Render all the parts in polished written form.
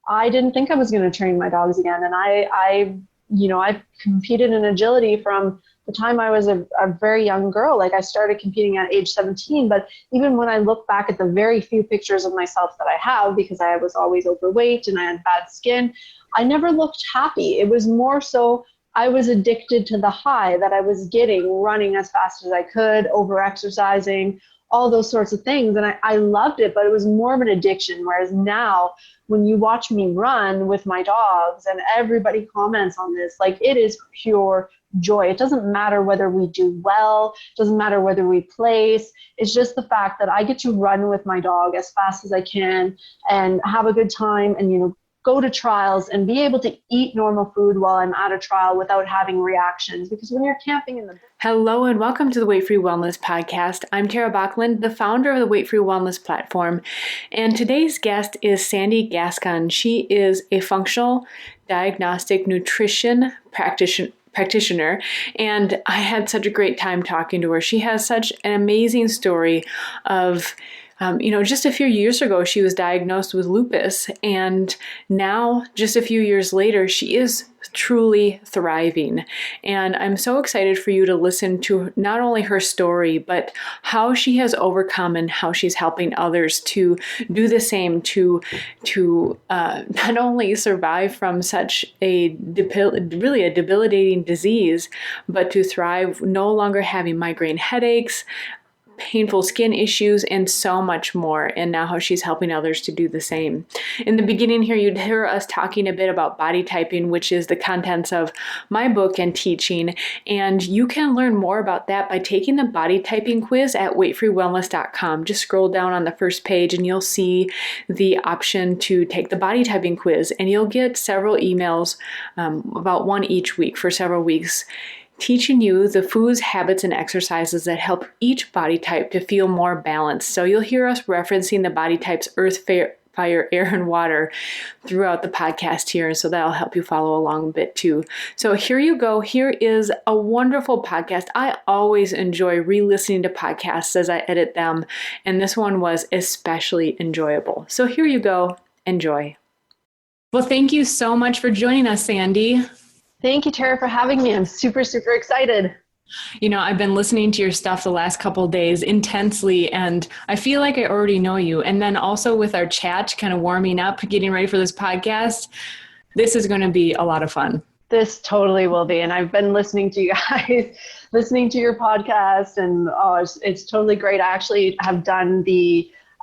I didn't think I was going to train my dogs again. And I've competed in agility from the time I was a very young girl. Like I started competing at age 17, but even when I look back at the very few pictures of myself that I have, because I was always overweight and I had bad skin, I never looked happy. It was more so I was addicted to the high that I was getting running as fast as I could, over exercising, all those sorts of things. And I loved it, but it was more of an addiction. Whereas now when you watch me run with my dogs and everybody comments on this, like it is pure joy. It doesn't matter whether we do well, it doesn't matter whether we place. It's just the fact that I get to run with my dog as fast as I can and have a good time and, go to trials and be able to eat normal food while I'm at a trial without having reactions. Because when you're camping in the... Hello and welcome to the Weight Free Wellness Podcast. I'm Tara Bachland, the founder of the Weight Free Wellness platform. And today's guest is Sandie Gascon. She is a functional diagnostic nutrition practitioner, and I had such a great time talking to her. She has such an amazing story of just a few years ago, she was diagnosed with lupus, and now, just a few years later, she is truly thriving. And I'm so excited for you to listen to not only her story, but how she has overcome and how she's helping others to do the same, to not only survive from such a really a debilitating disease, but to thrive, no longer having migraine headaches, painful skin issues, and so much more, and now how she's helping others to do the same. In the beginning here, you'd hear us talking a bit about body typing, which is the contents of my book and teaching, and you can learn more about that by taking the body typing quiz at weightfreewellness.com. Just scroll down on the first page and you'll see the option to take the body typing quiz, and you'll get several emails, about one each week for several weeks, teaching you the foods, habits, and exercises that help each body type to feel more balanced. So you'll hear us referencing the body types earth, fire, air, and water throughout the podcast here. And so that'll help you follow along a bit too. So here you go. Here is a wonderful podcast. I always enjoy re-listening to podcasts as I edit them. And this one was especially enjoyable. So here you go. Enjoy. Well, thank you so much for joining us, Sandie. Thank you, Tara, for having me. I'm super, super excited. I've been listening to your stuff the last couple of days intensely, and I feel like I already know you. And then also with our chat, kind of warming up, getting ready for this podcast, this is going to be a lot of fun. This totally will be. And I've been listening to you guys, listening to your podcast, and it's totally great. I actually have done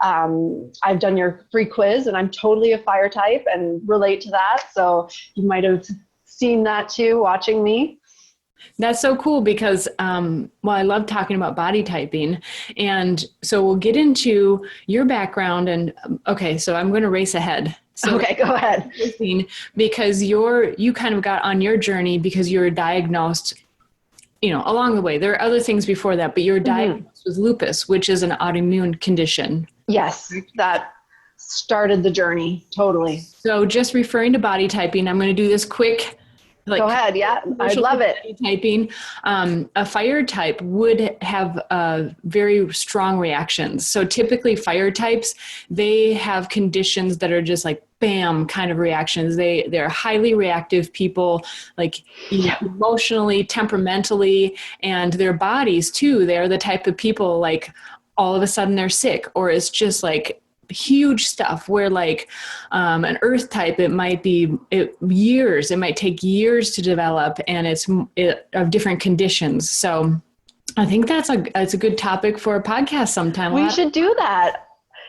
I've done your free quiz, and I'm totally a fire type and relate to that. So you might have seen that too, watching me. That's so cool because, I love talking about body typing. And so we'll get into your background and, okay, so I'm going to race ahead. So okay, go ahead. Because you kind of got on your journey because you were diagnosed, along the way. There are other things before that, but you were diagnosed with lupus, which is an autoimmune condition. Yes, that started the journey. Totally. So just referring to body typing, I'm going to do this quick. Go ahead. Yeah, I love it. Typing. A fire type would have very strong reactions. So typically fire types, they have conditions that are just like bam kind of reactions. They're highly reactive people, like emotionally, temperamentally, and their bodies too. They're the type of people like all of a sudden they're sick, or it's just like huge stuff where like an earth type, it might take years to develop, and it's of different conditions. So I think it's a good topic for a podcast sometime. We should do that.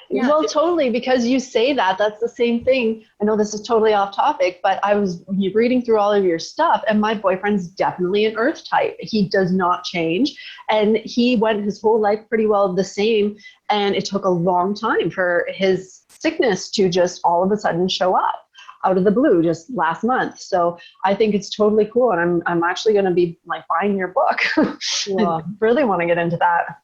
Yeah. Well, totally, because you say that's the same thing. I know this is totally off topic, but I was reading through all of your stuff, and my boyfriend's definitely an earth type. He does not change, and he went his whole life pretty well the same, and it took a long time for his sickness to just all of a sudden show up out of the blue just last month. So I think it's totally cool, and I'm actually going to be like buying your book. I really want to get into that.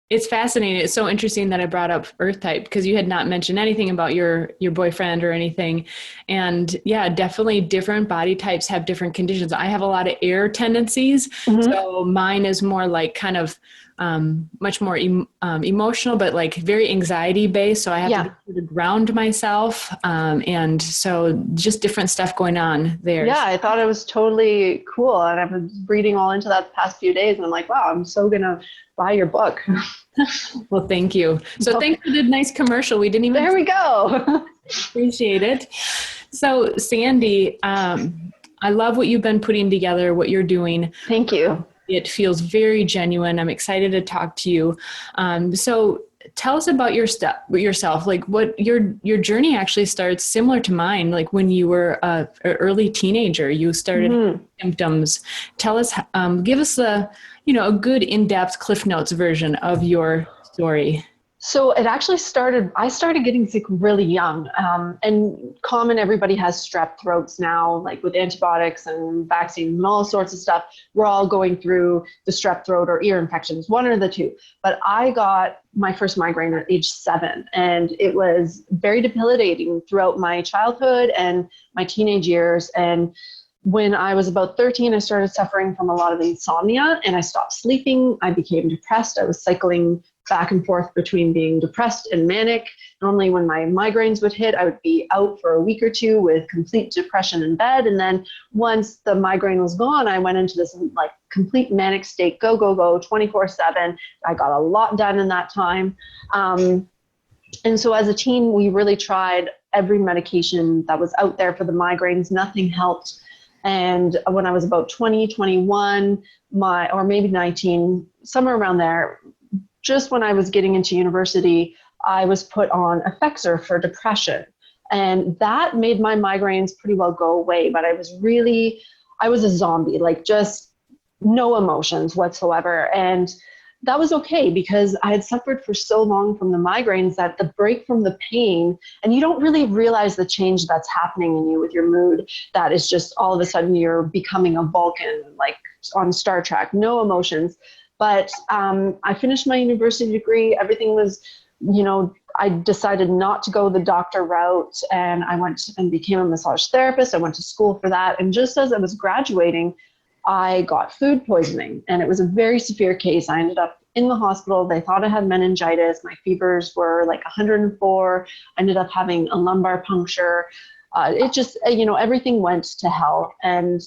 It's fascinating. It's so interesting that I brought up earth type because you had not mentioned anything about your boyfriend or anything. And yeah, definitely different body types have different conditions. I have a lot of air tendencies. Mm-hmm. So mine is more like kind of much more emotional, but like very anxiety based. So I have to sort of ground myself. And so just different stuff going on there. Yeah, I thought it was totally cool. And I've been reading all into that the past few days. And I'm like, wow, I'm so going to buy your book. Well, thank you. So thanks for the nice commercial. We didn't even. There we go. Appreciate it. So Sandie, I love what you've been putting together, what you're doing. Thank you. It feels very genuine. I'm excited to talk to you. So tell us about yourself, like what your journey actually starts similar to mine. Like when you were an early teenager, you started symptoms. Tell us, give us a good in-depth Cliff Notes version of your story. So it actually I started getting sick really young, and everybody has strep throats now, like with antibiotics and vaccines and all sorts of stuff. We're all going through the strep throat or ear infections, one or the two. But I got my first migraine at age 7, and it was very debilitating throughout my childhood and my teenage years. And when I was about 13, I started suffering from a lot of insomnia, and I stopped sleeping. I became depressed. I was cycling back and forth between being depressed and manic. Normally when my migraines would hit, I would be out for a week or two with complete depression in bed. And then once the migraine was gone, I went into this like complete manic state, go, 24/7. I got a lot done in that time. And so as a teen, we really tried every medication that was out there for the migraines. Nothing helped. And when I was about 20, 21, or maybe 19, somewhere around there, just when I was getting into university, I was put on Effexor for depression. And that made my migraines pretty well go away. But I was a zombie, like just no emotions whatsoever. And that was okay because I had suffered for so long from the migraines that the break from the pain, and you don't really realize the change that's happening in you with your mood, that is just all of a sudden you're becoming a Vulcan, like on Star Trek, no emotions. But I finished my university degree. Everything was, I decided not to go the doctor route, and I went and became a massage therapist. I went to school for that. And just as I was graduating, I got food poisoning, and it was a very severe case. I ended up in the hospital. They thought I had meningitis. My fevers were like 104. I ended up having a lumbar puncture. It just, everything went to hell. And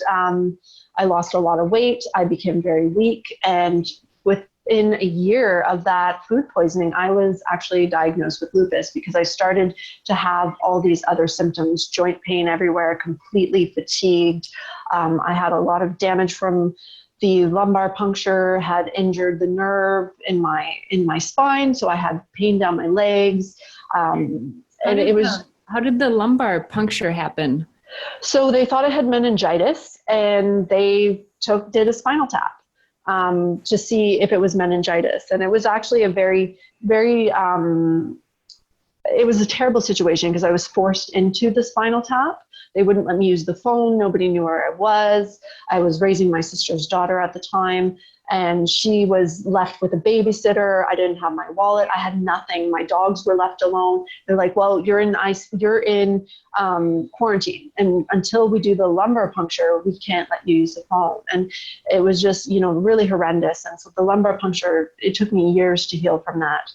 I lost a lot of weight. I became very weak. And within a year of that food poisoning, I was actually diagnosed with lupus because I started to have all these other symptoms, joint pain everywhere, completely fatigued. I had a lot of damage from the lumbar puncture, had injured the nerve in my spine. So I had pain down my legs. How did the lumbar puncture happen? So they thought I had meningitis, and they did a spinal tap to see if it was meningitis. And it was actually a very, very, it was a terrible situation because I was forced into the spinal tap. They wouldn't let me use the phone. Nobody knew where I was. I was raising my sister's daughter at the time, and she was left with a babysitter. I didn't have my wallet. I had nothing. My dogs were left alone. They're like, well, you're in quarantine, and until we do the lumbar puncture, we can't let you use the phone. And it was just, really horrendous. And so the lumbar puncture, it took me years to heal from that.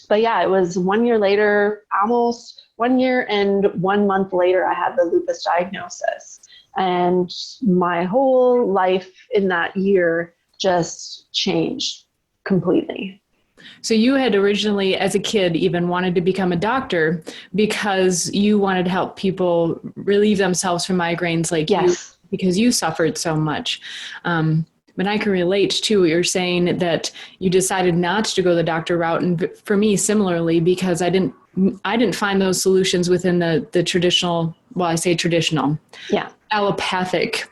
But yeah, it was 1 year later, almost 1 year and 1 month later, I had the lupus diagnosis. And my whole life in that year just changed completely. So you had originally, as a kid, even wanted to become a doctor because you wanted to help people relieve themselves from migraines like you, because you suffered so much. But I can relate to what you're saying, that you decided not to go the doctor route. And for me, similarly, because I didn't find those solutions within the traditional, well, I say traditional, allopathic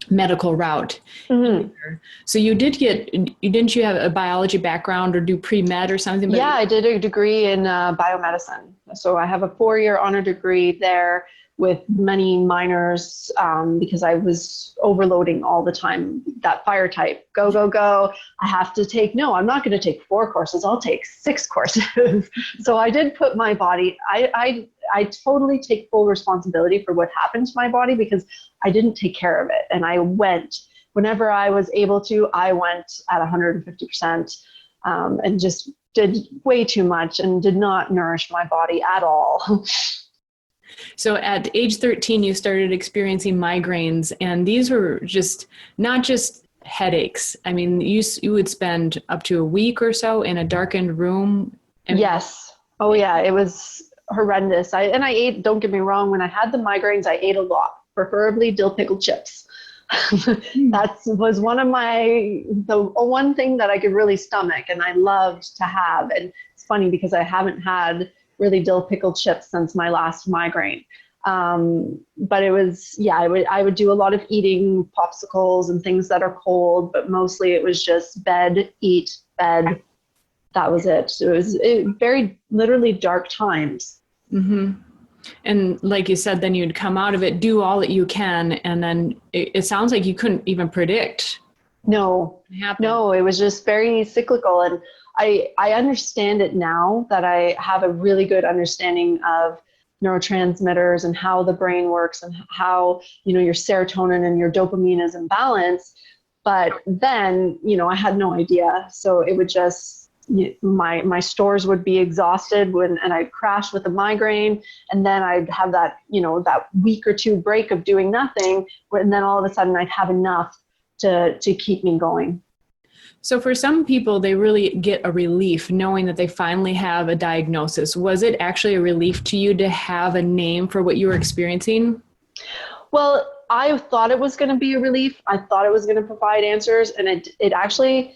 medical route. Mm-hmm. So didn't you have a biology background or do pre-med or something? Yeah, I did a degree in biomedicine. So I have a 4-year honor degree there with many minors because I was overloading all the time. That fire type, go. I'm not going to take 4 courses. I'll take 6 courses. So I did put my body, I totally take full responsibility for what happened to my body because I didn't take care of it. And I went whenever I was able to, I went at 150%, and just did way too much and did not nourish my body at all. So at age 13, you started experiencing migraines, and these were just not just headaches. I mean, you would spend up to a week or so in a darkened room. Yes. Oh yeah. It was horrendous. I ate, don't get me wrong, when I had the migraines, I ate a lot, preferably dill pickle chips. That was the one thing that I could really stomach and I loved to have. And it's funny because I haven't had really dill pickle chips since my last migraine. But it was, yeah, I would do a lot of eating popsicles and things that are cold, but mostly it was just bed, eat, bed. That was it. It was very literally dark times. Mm-hmm. And like you said, then you'd come out of it, do all that you can. And then it sounds like you couldn't even predict. No, it was just very cyclical. And I understand it now that I have a really good understanding of neurotransmitters and how the brain works and how, your serotonin and your dopamine is in balance. But then, I had no idea. So it would just, my stores would be exhausted and I'd crash with a migraine, and then I'd have that, that week or two break of doing nothing. And then all of a sudden I'd have enough to keep me going. So for some people, they really get a relief knowing that they finally have a diagnosis. Was it actually a relief to you to have a name for what you were experiencing? Well, I thought it was going to be a relief. I thought it was going to provide answers. And it actually,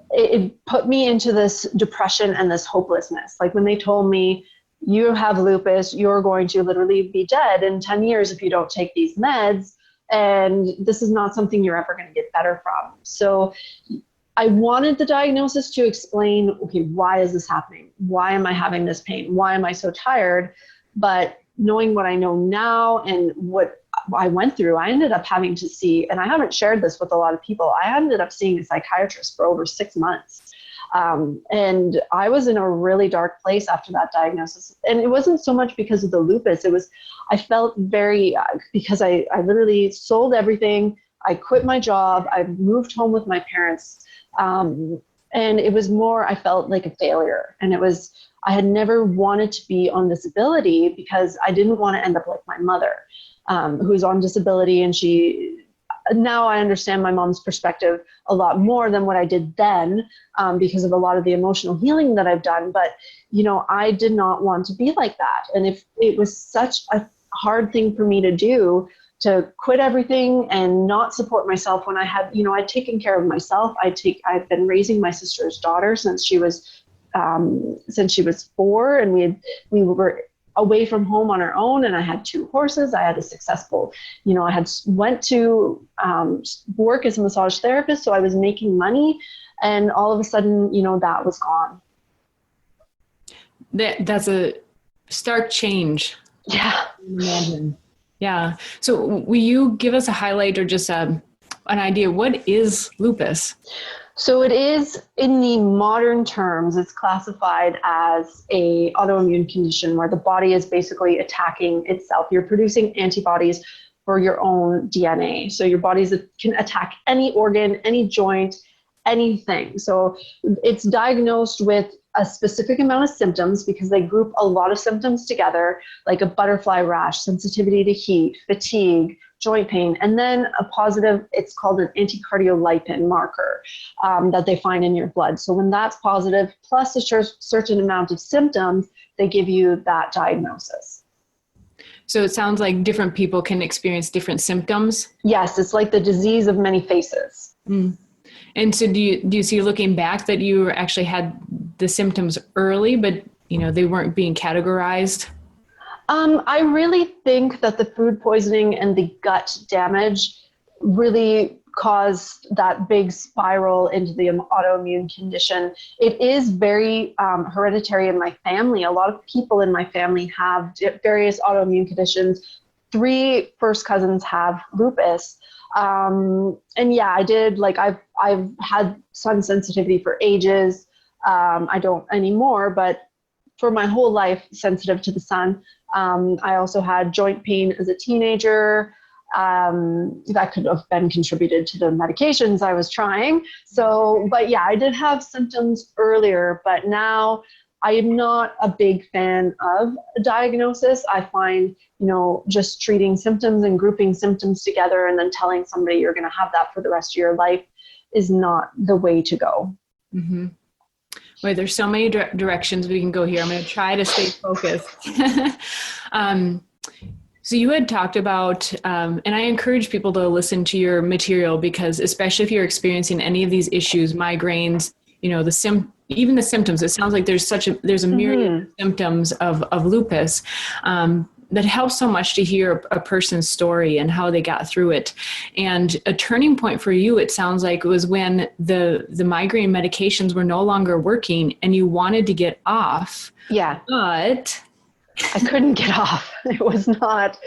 it put me into this depression and this hopelessness. Like when they told me, you have lupus, you're going to literally be dead in 10 years if you don't take these meds. And this is not something you're ever going to get better from. So I wanted the diagnosis to explain, okay, why is this happening? Why am I having this pain? Why am I so tired? But knowing what I know now and what I went through, I ended up having to see, and I haven't shared this with a lot of people, I ended up seeing a psychiatrist for over 6 months. And I was in a really dark place after that diagnosis. And it wasn't so much because of the lupus. It was, I felt very, because I literally sold everything. I quit my job. I moved home with my parents. And it was more, I felt like a failure. And it was, I had never wanted to be on disability because I didn't want to end up like my mother, who's on disability. And now I understand my mom's perspective a lot more than what I did then, because of a lot of the emotional healing that I've done. But, I did not want to be like that. And if it was such a hard thing for me to do, to quit everything and not support myself when I had, I'd taken care of myself. I've been raising my sister's daughter since she was 4, and we were away from home on our own, and I had 2 horses. I had a successful, I had went to work as a massage therapist, so I was making money, and all of a sudden, that was gone. That's a stark change. Yeah. Imagine. Yeah. So will you give us a highlight or just an idea? What is lupus? So it is, in the modern terms, it's classified as a autoimmune condition where the body is basically attacking itself. You're producing antibodies for your own DNA. So your body can attack any organ, any joint, anything. So it's diagnosed with a specific amount of symptoms because they group a lot of symptoms together, like a butterfly rash, sensitivity to heat, fatigue, joint pain, and then a positive, it's called an anticardiolipin marker that they find in your blood. So when that's positive, plus a certain amount of symptoms, they give you that diagnosis. So it sounds like different people can experience different symptoms. Yes, it's like the disease of many faces. Mm. And so do you see, looking back, that you actually had the symptoms early, but they weren't being categorized? I really think that the food poisoning and the gut damage really caused that big spiral into the autoimmune condition. It is very hereditary in my family. A lot of people in my family have various autoimmune conditions. 3 first cousins have lupus. And yeah, I did, I've had sun sensitivity for ages. I don't anymore, but for my whole life, sensitive to the sun. I also had joint pain as a teenager. That could have been contributed to the medications I was trying. So, but yeah, I did have symptoms earlier, but now I am not a big fan of a diagnosis. I find, just treating symptoms and grouping symptoms together and then telling somebody you're going to have that for the rest of your life is not the way to go. Mm-hmm. Wait, there's so many directions we can go here. I'm going to try to stay focused. So you had talked about, and I encourage people to listen to your material, because especially if you're experiencing any of these issues, migraines, even the symptoms, it sounds like there's a myriad of symptoms of lupus, that helps so much to hear a person's story and how they got through it. And a turning point for you, it sounds like, was when the migraine medications were no longer working and you wanted to get off. Yeah. But I couldn't get off. It was not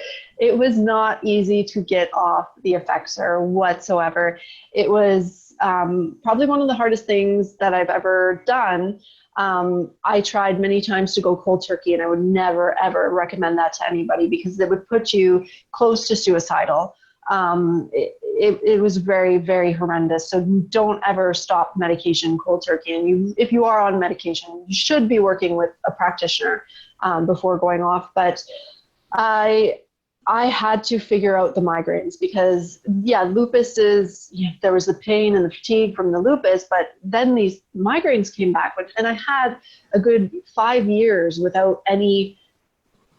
easy to get off the Effexor whatsoever. It was probably one of the hardest things that I've ever done. I tried many times to go cold turkey, and I would never, ever recommend that to anybody because it would put you close to suicidal. It was very, very horrendous. So don't ever stop medication cold turkey. And if you are on medication, you should be working with a practitioner before going off. But I had to figure out the migraines because, lupus there was the pain and the fatigue from the lupus, but then these migraines came back. And I had a good 5 years without any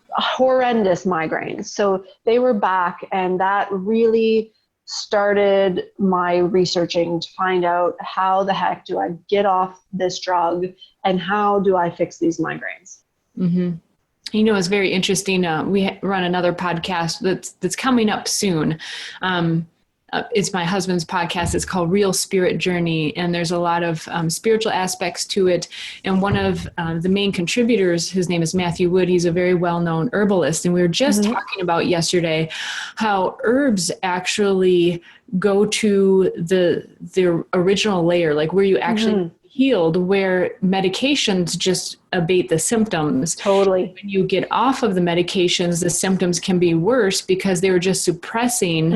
horrendous migraines. So they were back, and that really started my researching to find out how the heck do I get off this drug and how do I fix these migraines. Mm-hmm. It's very interesting. We run another podcast that's coming up soon. It's my husband's podcast. It's called Real Spirit Journey. And there's a lot of spiritual aspects to it. And one of the main contributors, his name is Matthew Wood. He's a very well-known herbalist. And we were just talking about yesterday how herbs actually go to the original layer, like where you actually healed, where medications just abate the symptoms. Totally. When you get off of the medications, the symptoms can be worse because they were just suppressing.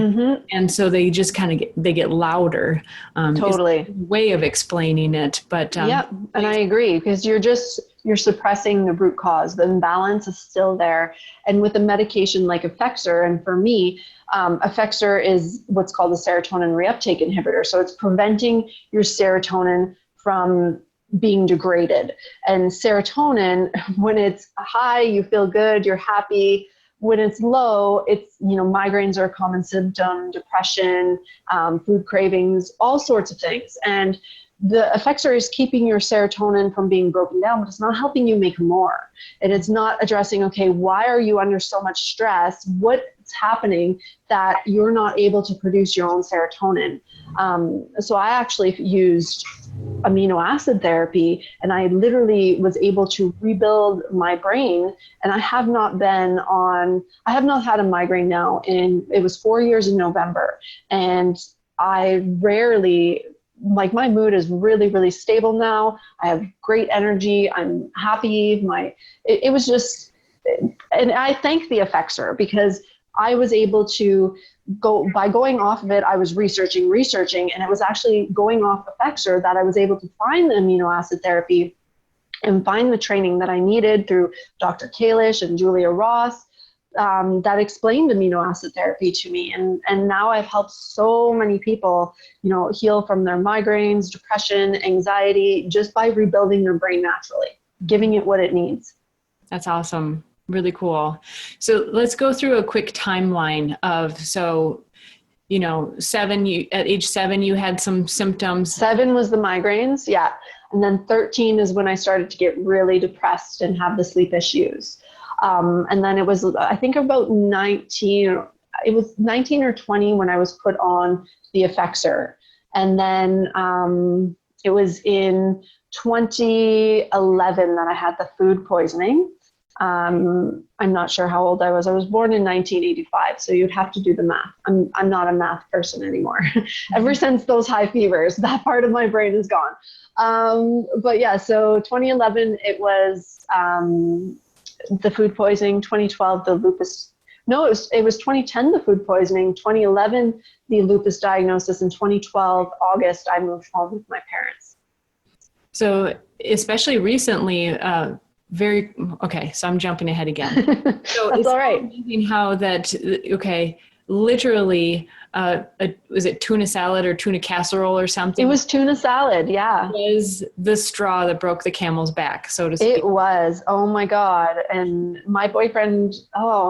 And so they just they get louder. Totally. Is a way of explaining it. But and I agree, because you're suppressing the root cause. The imbalance is still there. And with a medication like Effexor, and for me, Effexor is what's called a serotonin reuptake inhibitor. So it's preventing your serotonin from being degraded. And serotonin, when it's high, you feel good, you're happy. When it's low, it's, migraines are a common symptom, depression, food cravings, all sorts of things. And the Effexor is keeping your serotonin from being broken down, but it's not helping you make more. And it's not addressing, okay, why are you under so much stress? What's happening that you're not able to produce your own serotonin? So I actually used amino acid therapy, and I literally was able to rebuild my brain. And I have not had a migraine now it was 4 years in November. And I rarely, my mood is really, really stable now. I have great energy. I'm happy. It was just, and I thank the Effexor because I was able to by going off of it, I was researching, and it was actually going off Effexor that I was able to find the amino acid therapy and find the training that I needed through Dr. Kalish and Julia Ross that explained amino acid therapy to me. And now I've helped so many people, heal from their migraines, depression, anxiety, just by rebuilding their brain naturally, giving it what it needs. That's awesome. Really cool. So let's go through a quick timeline of, at age 7, you had some symptoms. 7 was the migraines. Yeah. And then 13 is when I started to get really depressed and have the sleep issues. And then it was, I think about 19 or 20 when I was put on the Effexor. And then it was in 2011 that I had the food poisoning. I'm not sure how old I was. I was born in 1985, so you'd have to do the math. I'm not a math person anymore. Ever since those high fevers, that part of my brain is gone. But yeah, so 2011, it was the food poisoning. 2012, the lupus No, it was 2010, the food poisoning, 2011, the lupus diagnosis, in 2012, August, I moved home with my parents. So especially recently, so I'm jumping ahead again. So That's it's all right. amazing how that, literally, was it tuna salad or tuna casserole or something? It was tuna salad, yeah. Was the straw that broke the camel's back, so to speak. It was. Oh my God. And my boyfriend,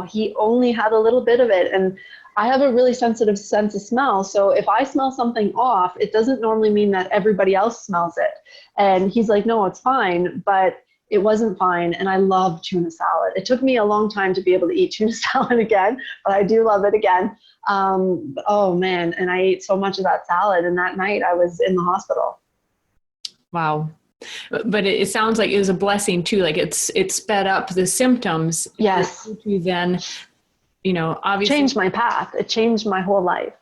he only had a little bit of it. And I have a really sensitive sense of smell. So if I smell something off, it doesn't normally mean that everybody else smells it. And he's like, no, it's fine. But it wasn't fine. And I love tuna salad. It took me a long time to be able to eat tuna salad again, but I do love it again. Oh man. And I ate so much of that salad. And that night I was in the hospital. Wow. But it sounds like it was a blessing too. Like it sped up the symptoms. Yes. To then, obviously changed my path. It changed my whole life.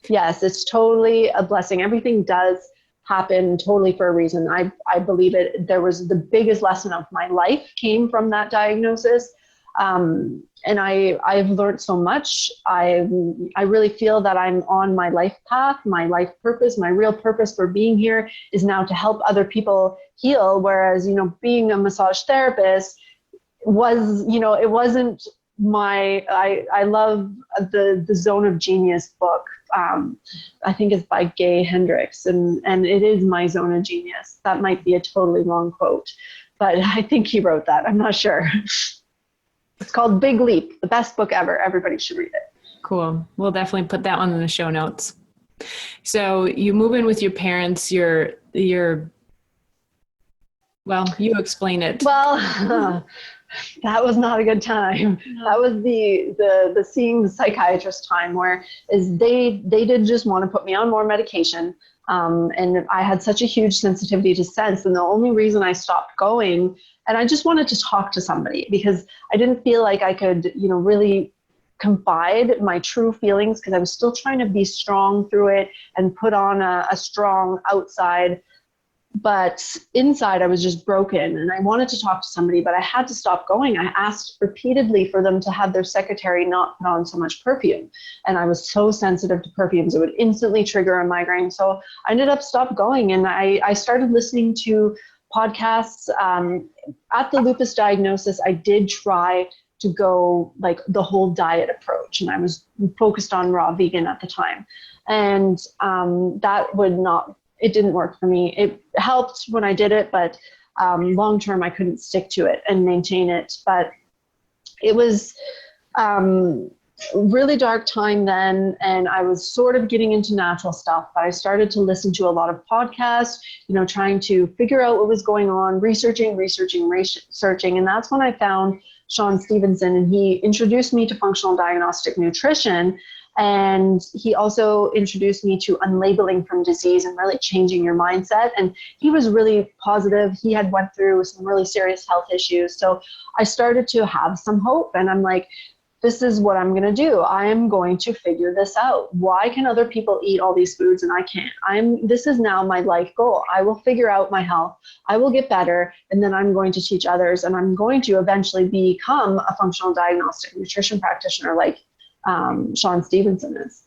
Yes, it's totally a blessing. Everything does happen totally for a reason. I believe it. There was the biggest lesson of my life came from that diagnosis. And I've learned so much. I really feel that I'm on my life path, my life purpose, my real purpose for being here is now to help other people heal. Whereas, being a massage therapist was, it wasn't I love the Zone of Genius book. I think it's by Gay Hendricks, and it is my zone of genius. That might be a totally wrong quote, but I think he wrote that. I'm not sure. It's called Big Leap, the best book ever. Everybody should read it. Cool. We'll definitely put that one in the show notes. So you move in with your parents, well, you explain it. Well, that was not a good time. No. That was the seeing the psychiatrist time, where is they did just want to put me on more medication. And I had such a huge sensitivity to scents. And the only reason I stopped going, and I just wanted to talk to somebody because I didn't feel like I could, really confide my true feelings, because I was still trying to be strong through it and put on a strong outside. But inside I was just broken, and I wanted to talk to somebody, but I had to stop going. I asked repeatedly for them to have their secretary not put on so much perfume. And I was so sensitive to perfumes, it would instantly trigger a migraine. So I ended up stopped going, and I started listening to podcasts. At the lupus diagnosis, I did try to go like the whole diet approach, and I was focused on raw vegan at the time. And it didn't work for me. It helped when I did it, but long term, I couldn't stick to it and maintain it. But it was really dark time then, and I was sort of getting into natural stuff. But I started to listen to a lot of podcasts, trying to figure out what was going on, researching. And that's when I found Shawn Stevenson, and he introduced me to functional diagnostic nutrition. And he also introduced me to unlabeling from disease and really changing your mindset. And he was really positive. He had went through some really serious health issues. So I started to have some hope, and I'm like, this is what I'm going to do. I am going to figure this out. Why can other people eat all these foods and I can't? This is now my life goal. I will figure out my health. I will get better. And then I'm going to teach others, and I'm going to eventually become a functional diagnostic nutrition practitioner like Shawn Stevenson is.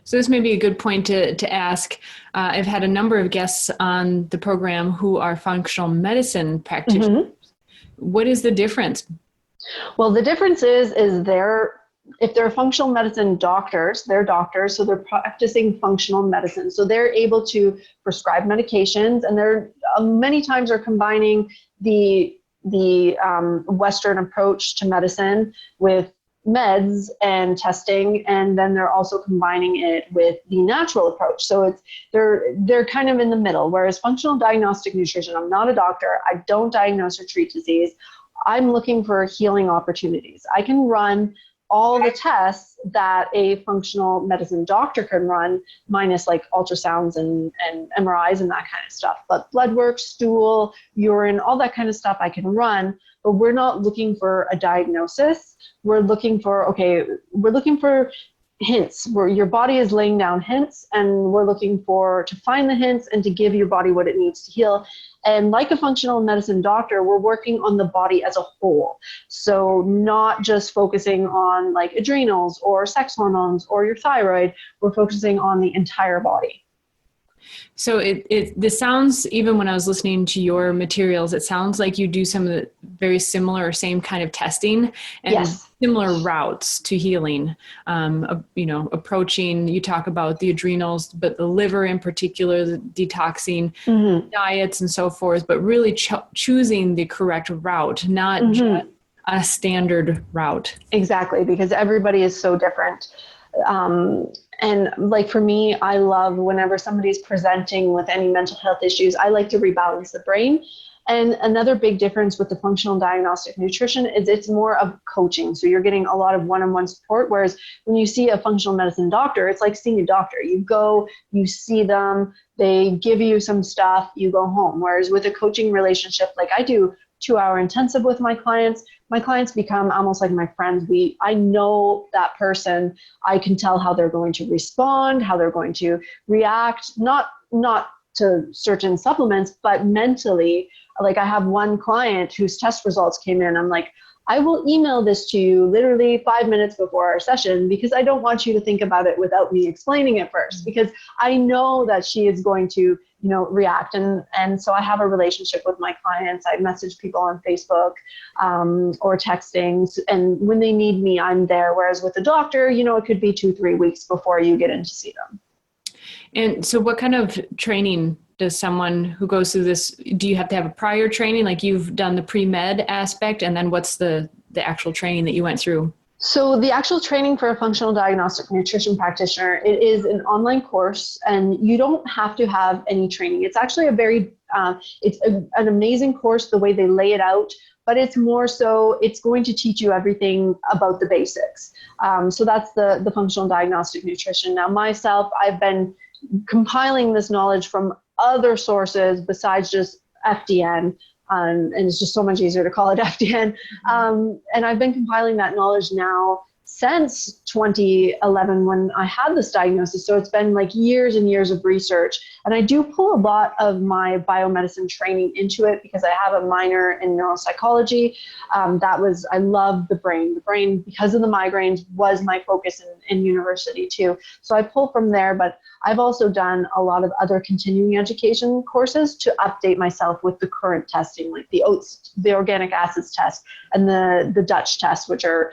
So this may be a good point to ask. I've had a number of guests on the program who are functional medicine practitioners. Mm-hmm. What is the difference? Well, the difference is if they're functional medicine doctors, they're doctors, so they're practicing functional medicine. So they're able to prescribe medications, and they're many times are combining the Western approach to medicine with meds and testing, and then they're also combining it with the natural approach. So they're kind of in the middle. Whereas functional diagnostic nutrition, I'm not a doctor. I don't diagnose or treat disease. I'm looking for healing opportunities. I can run all the tests that a functional medicine doctor can run, minus like ultrasounds and MRIs and that kind of stuff. But blood work, stool, urine, all that kind of stuff I can run, but we're not looking for a diagnosis. We're looking for hints, where your body is laying down hints, and we're looking to find the hints and to give your body what it needs to heal. And like a functional medicine doctor, we're working on the body as a whole. So not just focusing on like adrenals or sex hormones or your thyroid, we're focusing on the entire body. So this sounds, even when I was listening to your materials, it sounds like you do some of the very similar or same kind of testing and Yes. similar routes to healing. Approaching, you talk about the adrenals, but the liver in particular, the detoxing, diets and so forth, but really choosing the correct route, not just a standard route. Exactly, because everybody is so different. And like for me, I love whenever somebody's presenting with any mental health issues, I like to rebalance the brain. And another big difference with the functional diagnostic nutrition is it's more of coaching. So you're getting a lot of one-on-one support. Whereas when you see a functional medicine doctor, it's like seeing a doctor. You go, you see them, they give you some stuff, you go home. Whereas with a coaching relationship, like I do 2-hour intensive with my clients become almost like my friends. I know that person. I can tell how they're going to respond, how they're going to react, not to certain supplements, but mentally. Like I have one client whose test results came in. I'm like, I will email this to you literally 5 minutes before our session because I don't want you to think about it without me explaining it first, because I know that she is going to, react. And so I have a relationship with my clients. I message people on Facebook or texting. And when they need me, I'm there. Whereas with a doctor, it could be 2-3 weeks before you get in to see them. And so what kind of training does someone who goes through this, do you have to have a prior training? Like you've done the pre-med aspect, and then what's the actual training that you went through? So the actual training for a functional diagnostic nutrition practitioner, it is an online course, and you don't have to have any training. It's actually an amazing course the way they lay it out, but it's more so it's going to teach you everything about the basics. So that's the functional diagnostic nutrition. Now myself, I've been compiling this knowledge from other sources besides just FDN. And it's just so much easier to call it FDN. And I've been compiling that knowledge now since 2011 when I had this diagnosis. So it's been like years and years of research. And I do pull a lot of my biomedicine training into it because I have a minor in neuropsychology. I love the brain. The brain, because of the migraines, was my focus in university too. So I pull from there, but I've also done a lot of other continuing education courses to update myself with the current testing, like the OATS, the organic acids test, and the Dutch test, which are,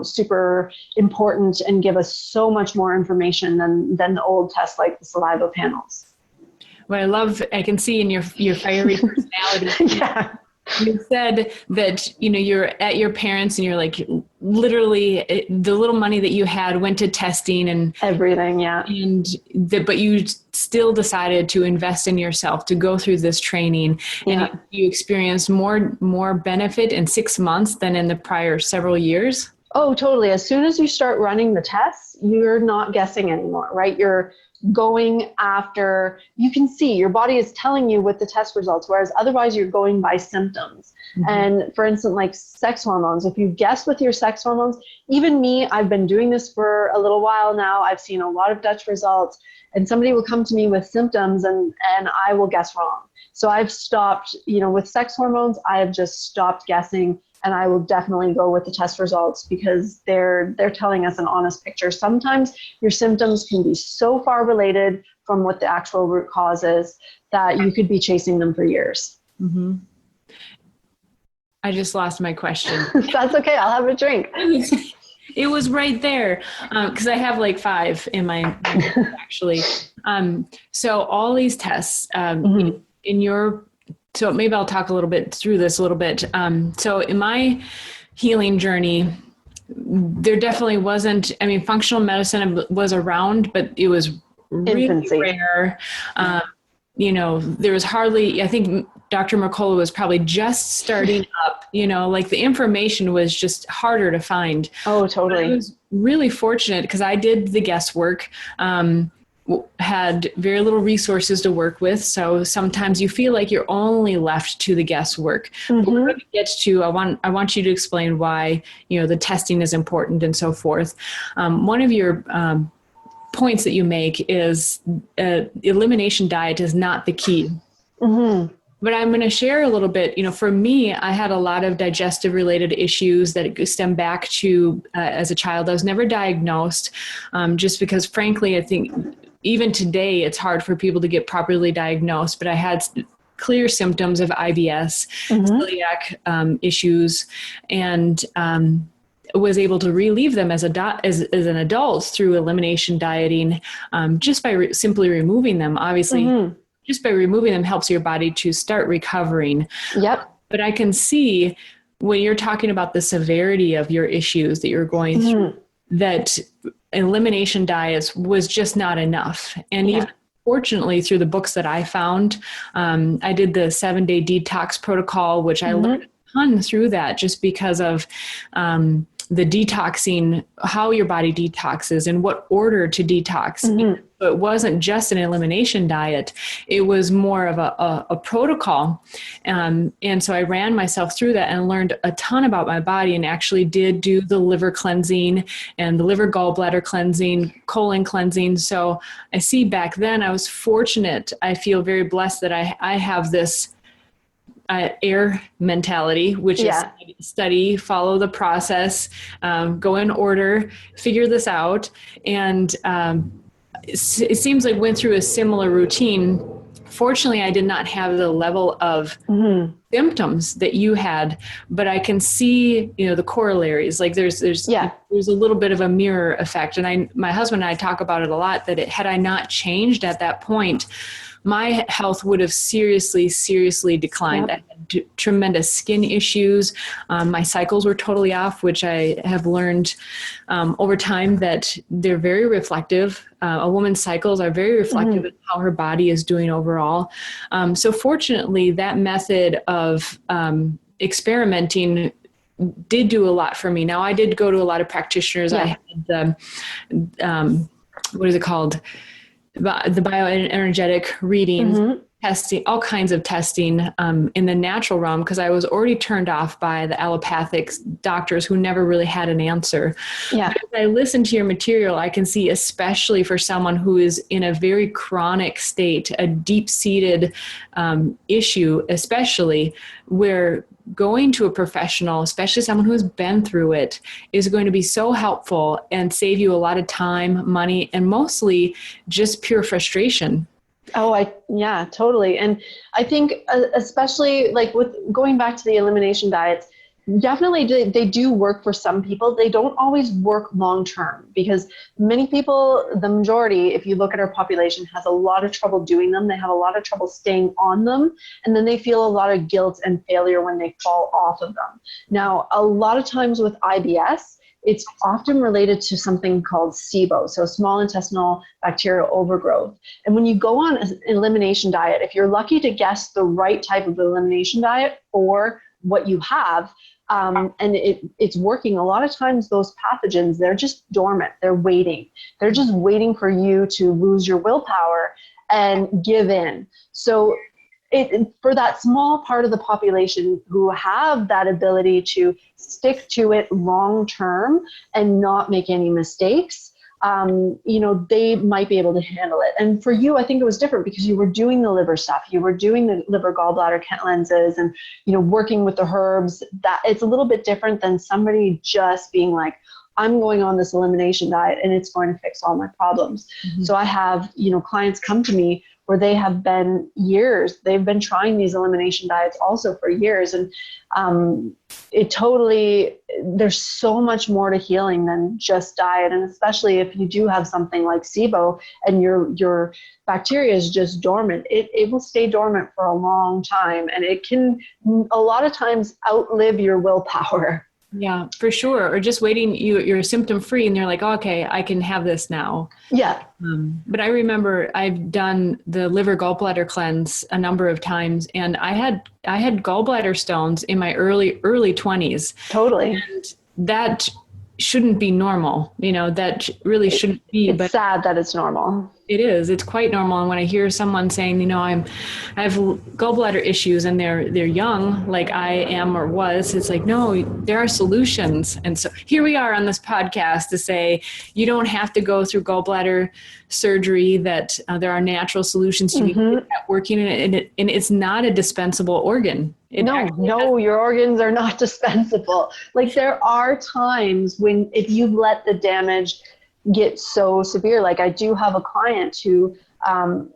super important and give us so much more information than the old tests like the saliva panels. What I can see in your fiery personality. Yeah. You said that, you're at your parents and you're like, literally the little money that you had went to testing and everything. Yeah. But you still decided to invest in yourself, to go through this training. Yeah. And you experienced more benefit in 6 months than in the prior several years. Oh, totally. As soon as you start running the tests, you're not guessing anymore, right? You're going after, you can see your body is telling you with the test results, whereas otherwise you're going by symptoms. Mm-hmm. And for instance, like sex hormones, if you guess with your sex hormones, even me, I've been doing this for a little while now. I've seen a lot of Dutch results, and somebody will come to me with symptoms and I will guess wrong. So I've stopped, with sex hormones, I have just stopped guessing. And I will definitely go with the test results because they're telling us an honest picture. Sometimes your symptoms can be so far related from what the actual root cause is that you could be chasing them for years. Mm-hmm. I just lost my question. That's okay. I'll have a drink. It was right there because I have like 5 in my actually. So all these tests in your. So maybe I'll talk a little bit through this a little bit. So in my healing journey, there definitely wasn't, functional medicine was around, but it was really infancy. Rare. There was hardly, I think Dr. Mercola was probably just starting up, like the information was just harder to find. Oh, totally. But I was really fortunate because I did the guesswork. had very little resources to work with. So sometimes you feel like you're only left to the guesswork. But we're going to get to, I want you to explain why, the testing is important and so forth. One of your points that you make is elimination diet is not the key. Mm-hmm. But I'm going to share a little bit, for me, I had a lot of digestive related issues that stem back to as a child. I was never diagnosed just because, frankly, I think even today it's hard for people to get properly diagnosed. But I had clear symptoms of IBS, celiac issues, and was able to relieve them as an adult through elimination dieting, just by simply removing them. Obviously, just by removing them helps your body to start recovering. Yep. But I can see when you're talking about the severity of your issues that you're going through, that elimination diets was just not enough. And even fortunately, through the books that I found, I did the 7-day detox protocol, which I learned a ton through that just because of the detoxing, how your body detoxes and what order to detox. So it wasn't just an elimination diet. It was more of a protocol. And so I ran myself through that and learned a ton about my body, and actually did do the liver cleansing and the liver gallbladder cleansing, colon cleansing. So I see back then I was fortunate. I feel very blessed that I have this AIR mentality, which is study, follow the process, go in order, figure this out. And it seems like went through a similar routine. Fortunately, I did not have the level of symptoms that you had, but I can see, the corollaries. Like there's a little bit of a mirror effect. And my husband and I talk about it a lot, that had I not changed at that point, my health would have seriously declined. I had tremendous skin issues. My cycles were totally off, which I have learned over time that they're very reflective. A woman's cycles are very reflective of how her body is doing overall. So fortunately, that method of experimenting did do a lot for me. Now, I did go to a lot of practitioners. I had what is it called? The bioenergetic readings, testing, all kinds of testing in the natural realm, because I was already turned off by the allopathic doctors who never really had an answer. But as I listen to your material, I can see, especially for someone who is in a very chronic state, a deep-seated issue, especially where going to a professional, especially someone who's been through it, is going to be so helpful and save you a lot of time, money, and mostly just pure frustration. Totally. And I think especially like with going back to the elimination diets, definitely they do work for some people. They don't always work long term, because many people, the majority, if you look at our population, has a lot of trouble doing them. They have a lot of trouble staying on them. And then they feel a lot of guilt and failure when they fall off of them. Now, a lot of times with IBS, it's often related to something called SIBO, so small intestinal bacterial overgrowth. And when you go on an elimination diet, if you're lucky to guess the right type of elimination diet for what you have, and it's working, a lot of times those pathogens, they're just dormant. They're waiting. They're just waiting for you to lose your willpower and give in. So for that small part of the population who have that ability to stick to it long term and not make any mistakes, they might be able to handle it. And for you, I think it was different because you were doing the liver stuff. You were doing the liver gallbladder lenses and, working with the herbs. That it's a little bit different than somebody just being like, I'm going on this elimination diet and it's going to fix all my problems. So I have, clients come to me where they have been years, they've been trying these elimination diets also for years. And there's so much more to healing than just diet. And especially if you do have something like SIBO and your bacteria is just dormant, it will stay dormant for a long time. And it can a lot of times outlive your willpower. Yeah, for sure. Or just waiting, you're symptom free and they're like, oh, okay, I can have this now. Yeah. But I remember I've done the liver gallbladder cleanse a number of times, and I had gallbladder stones in my early 20s. Totally. And that shouldn't be normal. That really shouldn't be. It's sad that it's normal. It is. It's quite normal. And when I hear someone saying, I have gallbladder issues and they're young, like I am or was, it's like, no, there are solutions. And so here we are on this podcast to say, you don't have to go through gallbladder surgery, that there are natural solutions to be working in it. And it's not a dispensable organ. No, your organs are not dispensable. Like there are times when if you let the damage get so severe, like I do have a client who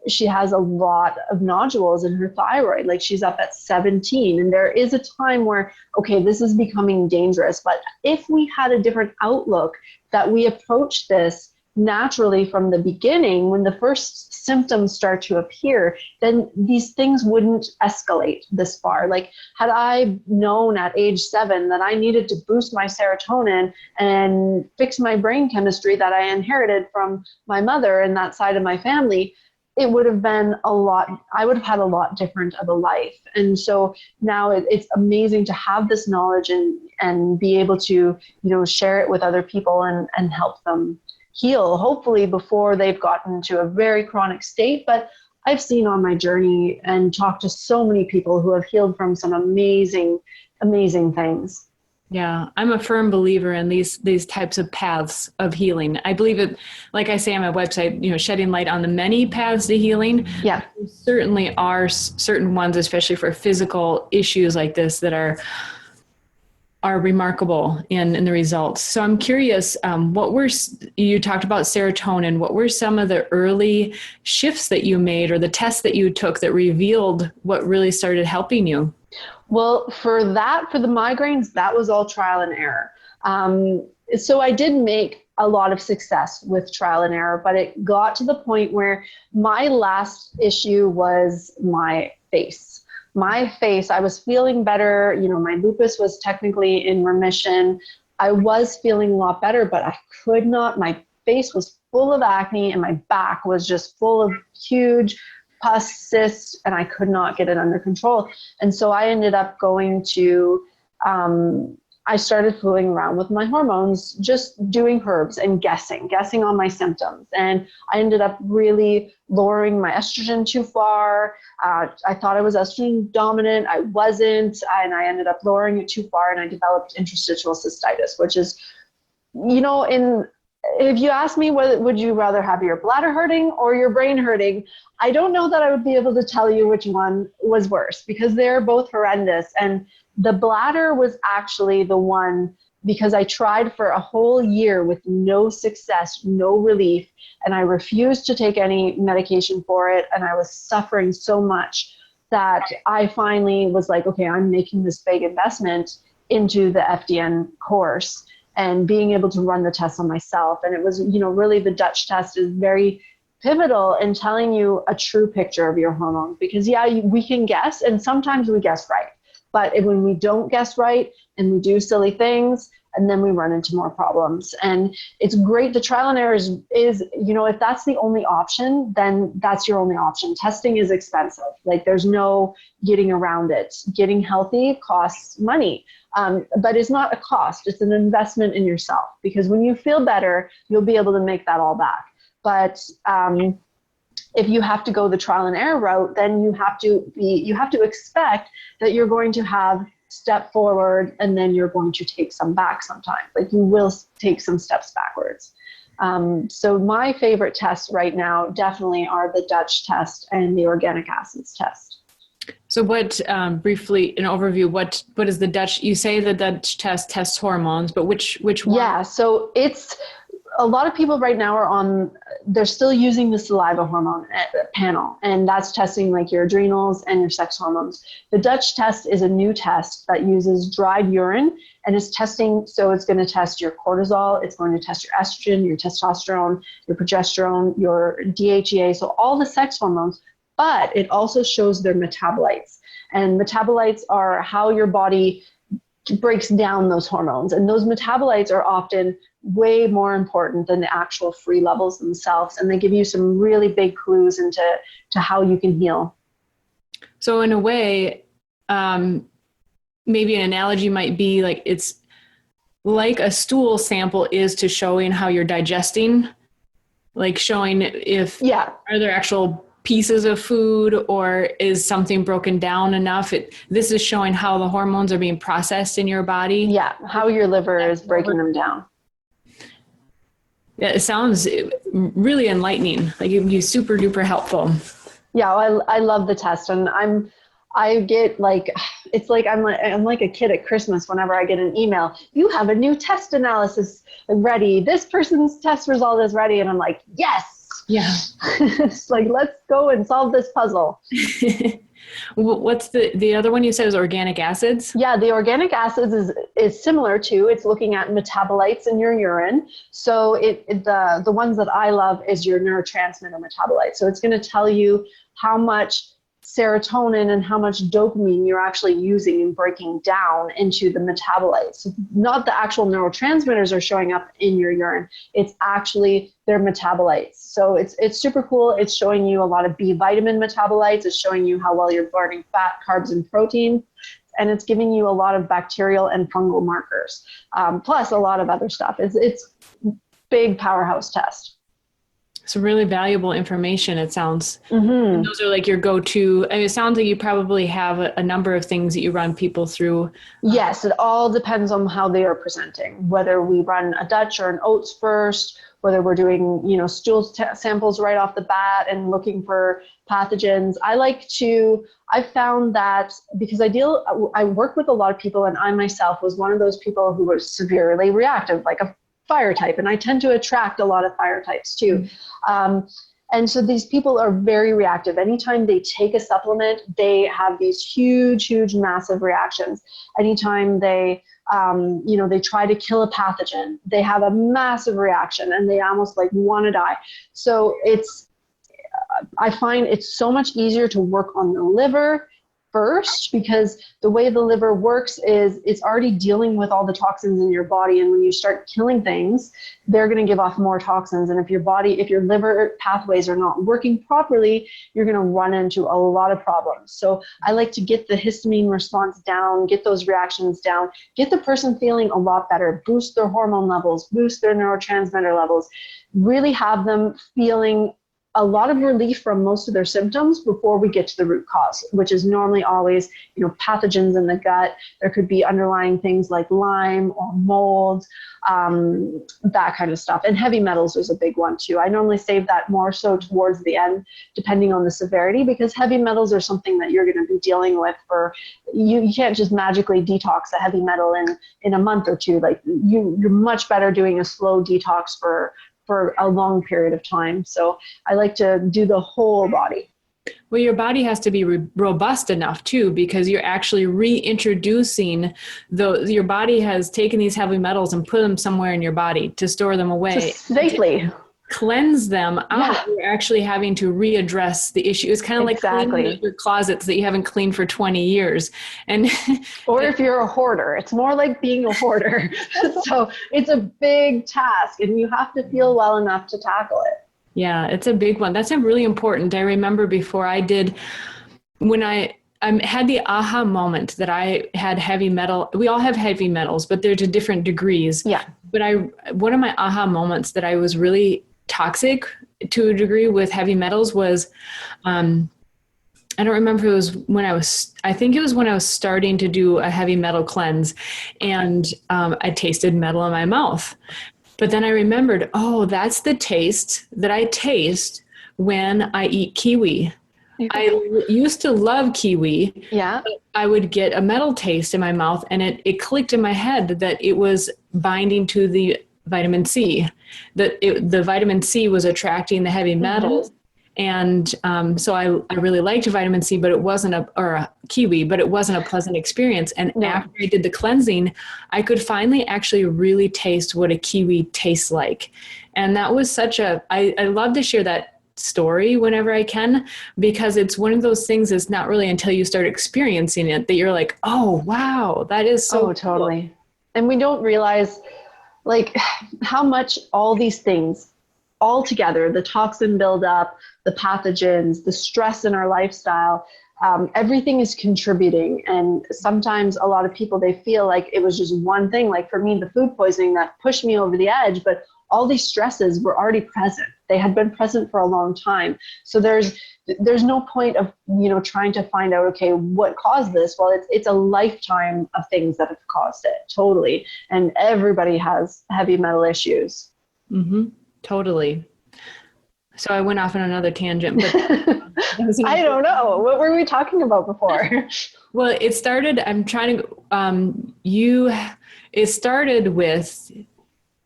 she has a lot of nodules in her thyroid, like she's up at 17, and there is a time where, okay, this is becoming dangerous. But if we had a different outlook, that we approach this naturally from the beginning, when the first symptoms start to appear, then these things wouldn't escalate this far. Like had I known at age 7 that I needed to boost my serotonin and fix my brain chemistry that I inherited from my mother and that side of my family, it would have been I would have had a lot different of a life. And so now it's amazing to have this knowledge and be able to, share it with other people and help them heal, hopefully before they've gotten to a very chronic state. But I've seen on my journey and talked to so many people who have healed from some amazing, amazing things. Yeah, I'm a firm believer in these types of paths of healing. I believe it, like I say on my website, shedding light on the many paths to healing. Yeah. There certainly are certain ones, especially for physical issues like this, that are remarkable in the results. So I'm curious, you talked about serotonin. What were some of the early shifts that you made or the tests that you took that revealed what really started helping you? Well, for the migraines, that was all trial and error. So I did make a lot of success with trial and error, but it got to the point where my last issue was my face. I was feeling better. My lupus was technically in remission. I was feeling a lot better, but I could not. My face was full of acne and my back was just full of huge pus cysts, and I could not get it under control. And so I ended up going to, I started fooling around with my hormones, just doing herbs and guessing on my symptoms. And I ended up really lowering my estrogen too far. I thought I was estrogen dominant. I wasn't. And I ended up lowering it too far, and I developed interstitial cystitis, which is, if you ask me, would you rather have your bladder hurting or your brain hurting? I don't know that I would be able to tell you which one was worse, because they're both horrendous. And the bladder was actually the one, because I tried for a whole year with no success, no relief, and I refused to take any medication for it. And I was suffering so much that I finally was like, okay, I'm making this big investment into the FDN course and being able to run the tests on myself. And it was, really the Dutch test is very pivotal in telling you a true picture of your hormones, because we can guess, and sometimes we guess right. But when we don't guess right and we do silly things, and then we run into more problems. And it's great. The trial and error is, if that's the only option, then that's your only option. Testing is expensive. Like there's no getting around it. Getting healthy costs money. But it's not a cost. It's an investment in yourself, because when you feel better, you'll be able to make that all back. But if you have to go the trial and error route, then you have to expect that you're going to have step forward and then you're going to take some back sometimes. Like you will take some steps backwards. So my favorite tests right now definitely are the Dutch test and the organic acids test. So what, briefly, an overview, what is the Dutch, you say the Dutch test tests hormones, but which one? Yeah, so it's, a lot of people right now they're still using the saliva hormone panel, and that's testing like your adrenals and your sex hormones. The Dutch test is a new test that uses dried urine and is testing, so it's going to test your cortisol, it's going to test your estrogen, your testosterone, your progesterone, your DHEA, so all the sex hormones, but it also shows their metabolites. And metabolites are how your body breaks down those hormones. And those metabolites are often way more important than the actual free levels themselves. And they give you some really big clues into how you can heal. So in a way, maybe an analogy might be like, it's like a stool sample is to showing how you're digesting like showing if, Yeah. are there actual pieces of food or is something broken down enough? This is showing how the hormones are being processed in your body. Yeah. How your liver is breaking them down. Yeah, it sounds really enlightening. Like it would be super duper helpful. Yeah. I love the test, and I get like, it's like I'm like a kid at Christmas whenever I get an email. You have a new test analysis ready. This person's test result is ready. And I'm like, yes. Yeah. It's like, let's go and solve this puzzle. What's the other one you said was organic acids? Yeah, the organic acids is similar to, it's looking at metabolites in your urine. So the ones that I love is your neurotransmitter metabolites. So it's going to tell you how much serotonin and how much dopamine you're actually using and breaking down into the metabolites. Not the actual neurotransmitters are showing up in your urine. It's actually their metabolites. So it's super cool. It's showing you a lot of B vitamin metabolites. It's showing you how well you're burning fat, carbs, and protein. And it's giving you a lot of bacterial and fungal markers, plus a lot of other stuff. It's big powerhouse test. Some really valuable information, it sounds. Mm-hmm. Those are like your go-to. I mean, it sounds like you probably have a number of things that you run people through. Yes, it all depends on how they are presenting, whether we run a Dutch or an oats first, whether we're doing, stool samples right off the bat and looking for pathogens. I've found that because I work with a lot of people, and I myself was one of those people who was severely reactive, like a fire type, and I tend to attract a lot of fire types too. And so these people are very reactive. Anytime they take a supplement, they have these huge, massive reactions. Anytime they try to kill a pathogen, they have a massive reaction and they almost like want to die. So I find it's so much easier to work on the liver first, because the way the liver works is it's already dealing with all the toxins in your body. And when you start killing things, they're going to give off more toxins. And if your liver pathways are not working properly, you're going to run into a lot of problems. So I like to get the histamine response down, get those reactions down, get the person feeling a lot better, boost their hormone levels, boost their neurotransmitter levels, really have them feeling a lot of relief from most of their symptoms before we get to the root cause, which is normally always, pathogens in the gut. There could be underlying things like Lyme or mold, that kind of stuff. And heavy metals is a big one too. I normally save that more so towards the end, depending on the severity, because heavy metals are something that you're going to be dealing with you can't just magically detox a heavy metal in a month or two. Like you're much better doing a slow detox for a long period of time. So I like to do the whole body. Well, your body has to be robust enough too, because you're actually reintroducing your body has taken these heavy metals and put them somewhere in your body to store them away. Safely. Cleanse them out. Yeah. You're actually having to readdress the issue. It's kind of like cleaning your closets that you haven't cleaned for 20 years. And or if you're a hoarder, it's more like being a hoarder. So it's a big task and you have to feel well enough to tackle it. Yeah, it's a big one. That's really important. I remember before when I had the aha moment that I had heavy metal. We all have heavy metals, but they're to different degrees. Yeah. But one of my aha moments that I was really toxic to a degree with heavy metals was, I don't remember if it was I think it was when I was starting to do a heavy metal cleanse, and I tasted metal in my mouth. But then I remembered, that's the taste that I taste when I eat kiwi. I used to love kiwi. Yeah. I would get a metal taste in my mouth, and it clicked in my head that it was binding to the vitamin C, that the vitamin C was attracting the heavy metals. Mm-hmm. And so I really liked vitamin C, but it wasn't a kiwi, but it wasn't a pleasant experience. And after I did the cleansing, I could finally actually really taste what a kiwi tastes like. And that was I love to share that story whenever I can, because it's one of those things that's not really until you start experiencing it that you're like, oh, wow, that is so cool. Totally. And we don't realize like how much all these things all together, the toxin buildup, the pathogens, the stress in our lifestyle, everything is contributing. And sometimes a lot of people, they feel like it was just one thing. Like for me, the food poisoning that pushed me over the edge, but all these stresses were already present. They had been present for a long time. So there's no point of, trying to find out, okay, what caused this? Well, it's a lifetime of things that have caused it, totally. And everybody has heavy metal issues. Mm-hmm. Totally. So I went off on another tangent, but I don't know. What were we talking about before? Well, it started, it started with,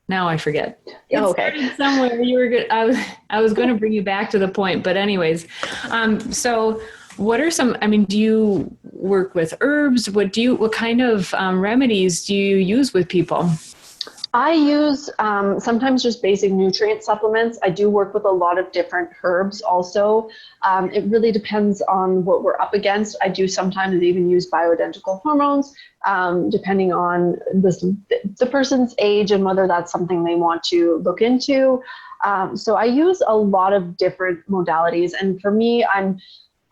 now I forget. Started somewhere. You were good. I was going to bring you back to the point, but anyways, so what are some, do you work with herbs? What kind of remedies do you use with people? I use sometimes just basic nutrient supplements. I do work with a lot of different herbs also. It really depends on what we're up against. I do sometimes even use bioidentical hormones, depending on the person's age and whether that's something they want to look into. So I use a lot of different modalities. And for me,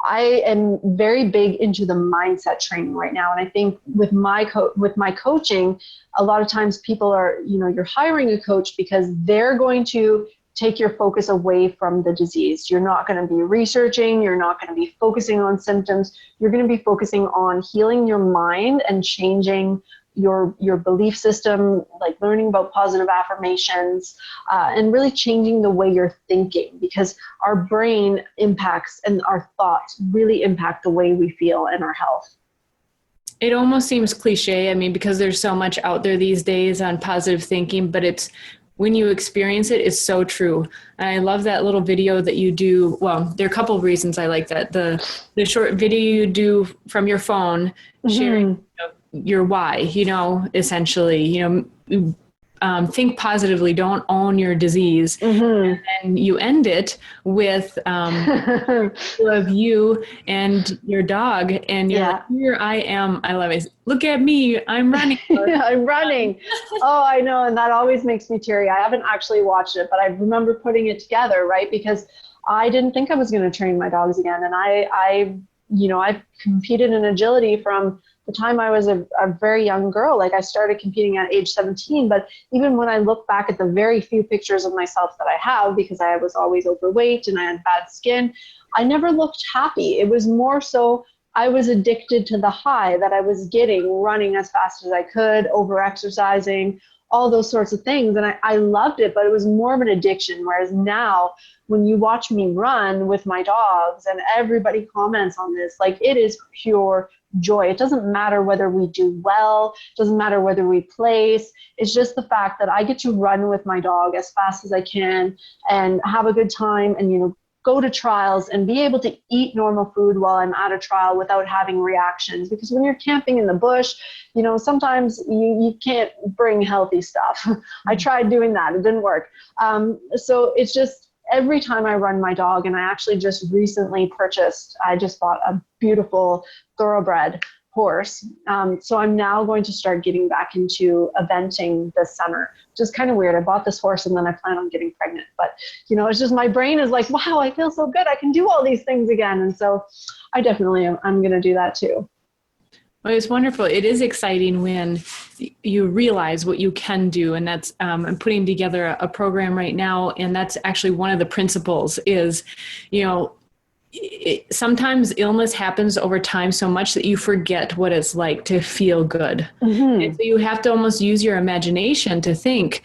I am very big into the mindset training right now. And I think with my coaching, a lot of times people are, you're hiring a coach because they're going to take your focus away from the disease. You're not going to be researching. You're not going to be focusing on symptoms. You're going to be focusing on healing your mind and changing your belief system, like learning about positive affirmations, and really changing the way you're thinking, because our brain impacts and our thoughts really impact the way we feel and our health. It almost seems cliche, because there's so much out there these days on positive thinking, but it's, when you experience it, it's so true. And I love that little video that you do. Well, there are a couple of reasons I like that. The short video you do from your phone, sharing your why, essentially, think positively, don't own your disease. And then you end it with of you and your dog, and you're like, here I am. I love it. Look at me. I'm running. I'm running. Oh, I know. And that always makes me teary. I haven't actually watched it, but I remember putting it together, right? Because I didn't think I was going to train my dogs again. And I've competed in agility from the time I was a very young girl. Like I started competing at age 17, but even when I look back at the very few pictures of myself that I have, because I was always overweight and I had bad skin, I never looked happy. It was more so I was addicted to the high that I was getting running as fast as I could, over exercising, all those sorts of things. And I loved it, but it was more of an addiction. Whereas now, when you watch me run with my dogs and everybody comments on this, like it is pure joy. It doesn't matter whether we do well, it doesn't matter whether we place. It's just the fact that I get to run with my dog as fast as I can and have a good time and, go to trials and be able to eat normal food while I'm at a trial without having reactions. Because when you're camping in the bush, sometimes you can't bring healthy stuff. I tried doing that. It didn't work. So it's just every time I run my dog, and I actually just recently I just bought a beautiful thoroughbred horse. So I'm now going to start getting back into eventing this summer, which is kind of weird. I bought this horse and then I plan on getting pregnant, but it's just my brain is like, wow, I feel so good. I can do all these things again. And so I definitely I'm going to do that too. Well, it's wonderful. It is exciting when you realize what you can do. And that's, I'm putting together a program right now. And that's actually one of the principles is, sometimes illness happens over time so much that you forget what it's like to feel good. And so you have to almost use your imagination to think,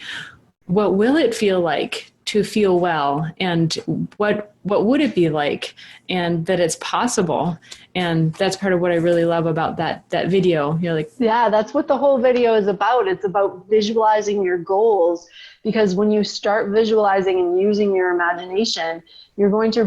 what will it feel like to feel well? And what would it be like? And that it's possible. And that's part of what I really love about that video. Yeah, that's what the whole video is about. It's about visualizing your goals, because when you start visualizing and using your imagination, you're going to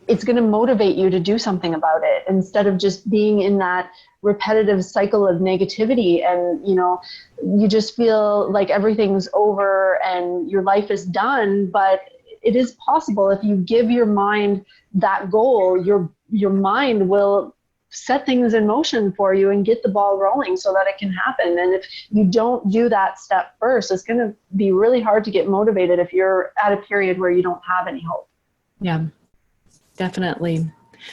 it's going to motivate you to do something about it instead of just being in that repetitive cycle of negativity. And, you just feel like everything's over and your life is done. But it is possible if you give your mind that goal, your mind will set things in motion for you and get the ball rolling so that it can happen. And if you don't do that step first, it's going to be really hard to get motivated if you're at a period where you don't have any hope. Yeah. Definitely.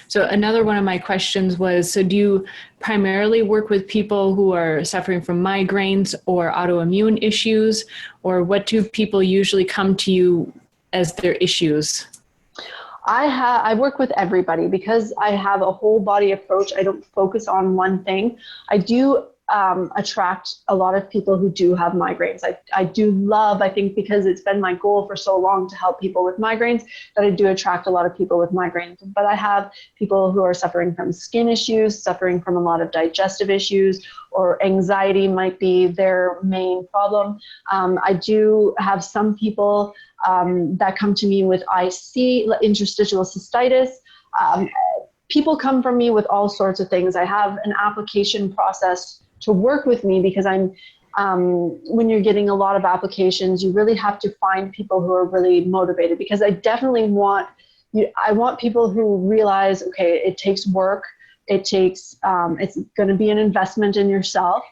So another one of my questions was, so do you primarily work with people who are suffering from migraines or autoimmune issues, or what do people usually come to you as their issues? I work with everybody because I have a whole body approach. I don't focus on one thing. I do attract a lot of people who do have migraines. I do love, I think because it's been my goal for so long to help people with migraines, that I do attract a lot of people with migraines. But I have people who are suffering from skin issues, suffering from a lot of digestive issues, or anxiety might be their main problem. I do have some people that come to me with IC, interstitial cystitis. People come from me with all sorts of things. I have an application process to work with me because when you're getting a lot of applications, you really have to find people who are really motivated, because I definitely want people who realize, okay, it takes work. It's going to be an investment in yourself,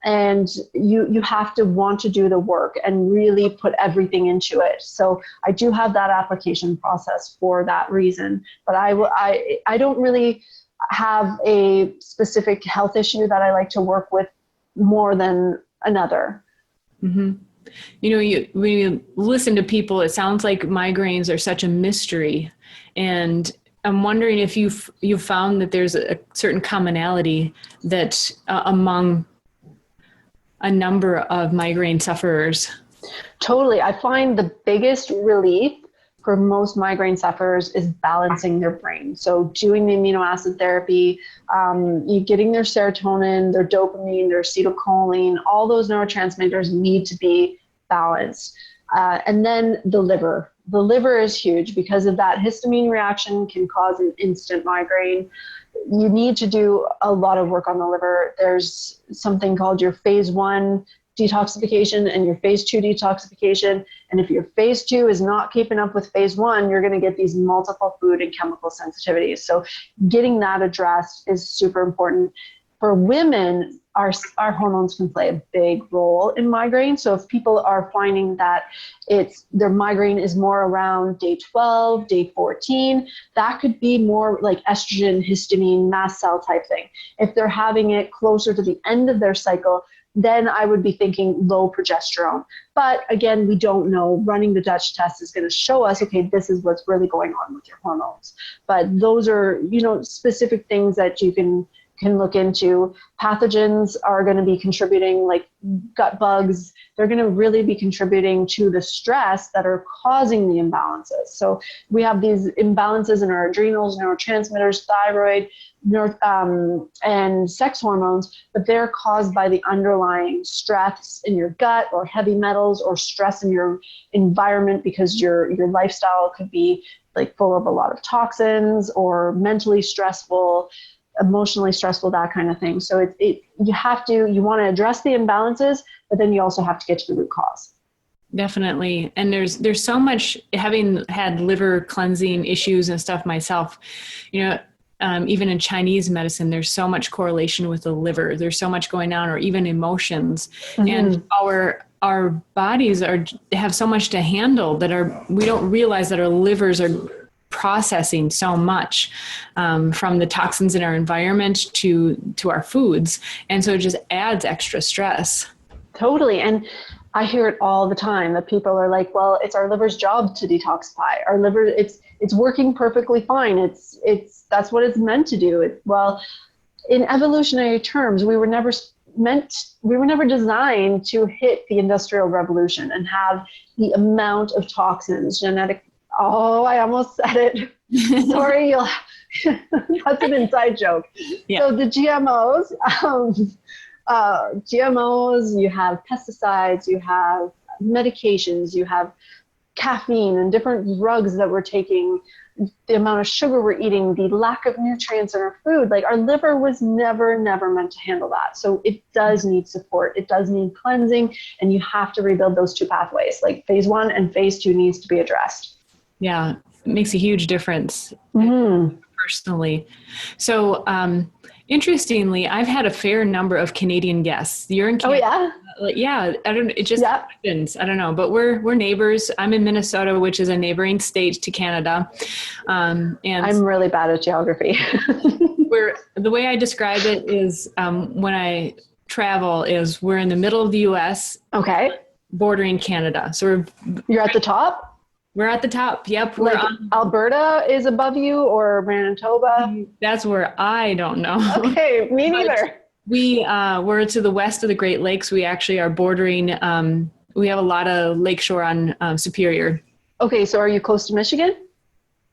and you have to want to do the work and really put everything into it. So I do have that application process for that reason, but I don't really have a specific health issue that I like to work with more than another. Mm-hmm. When you listen to people, it sounds like migraines are such a mystery. And I'm wondering if you've found that there's a certain commonality that among a number of migraine sufferers. Totally. I find the biggest relief for most migraine sufferers is balancing their brain. So doing the amino acid therapy, you getting their serotonin, their dopamine, their acetylcholine, all those neurotransmitters need to be balanced. And then the liver. The liver is huge because of that histamine reaction can cause an instant migraine. You need to do a lot of work on the liver. There's something called your phase 1 detoxification and your phase 2 detoxification. And if your phase 2 is not keeping up with phase 1, you're going to get these multiple food and chemical sensitivities. So getting that addressed is super important. For women, our hormones can play a big role in migraine. So if people are finding that their migraine is more around day 12, day 14, that could be more like estrogen, histamine, mast cell type thing. If they're having it closer to the end of their cycle, then I would be thinking low progesterone. But again, we don't know. Running the Dutch test is going to show us, okay, this is what's really going on with your hormones. But those are, specific things that you can look into. Pathogens are going to be contributing, like gut bugs. They're going to really be contributing to the stress that are causing the imbalances. So we have these imbalances in our adrenals, neurotransmitters, thyroid, and sex hormones, but they're caused by the underlying stress in your gut or heavy metals or stress in your environment, because your lifestyle could be like full of a lot of toxins or mentally stressful, emotionally stressful, that kind of thing. So you want to address the imbalances, but then you also have to get to the root cause. Definitely. And there's so much, having had liver cleansing issues and stuff myself, even in Chinese medicine, there's so much correlation with the liver. There's so much going on, or even emotions. Mm-hmm. And our bodies have so much to handle that we don't realize that our livers are processing so much from the toxins in our environment to our foods. And so it just adds extra stress. Totally. And I hear it all the time that people are like, well, it's our liver's job to detoxify. Our liver, it's working perfectly fine. That's what it's meant to do. Well, in evolutionary terms, we were never designed to hit the Industrial Revolution and have the amount of toxins, I almost said it. Sorry, that's an inside joke. Yeah. So the GMOs, you have pesticides, you have medications, you have caffeine and different drugs that we're taking, the amount of sugar we're eating, the lack of nutrients in our food. Like, our liver was never meant to handle that. So it does need support. It does need cleansing, and you have to rebuild those two pathways. Like phase 1 and phase 2 needs to be addressed. Yeah, it makes a huge difference. Mm-hmm. Personally. So Interestingly, I've had a fair number of Canadian guests. You're in Oh Canada. yeah. Yeah, I don't, it just Yeah. happens. I don't know, but we're neighbors. I'm in Minnesota, which is a neighboring state to Canada. And I'm really bad at geography. the way I describe it is, when I travel is we're in the middle of the US, Okay. bordering Canada. So You're at the top? we're at the top. Yep. Like Alberta is above you or Manitoba? That's where I don't know. Okay, me neither. We're to the west of the Great Lakes. We actually are bordering, we have a lot of lakeshore on Superior. Okay, so are you close to Michigan?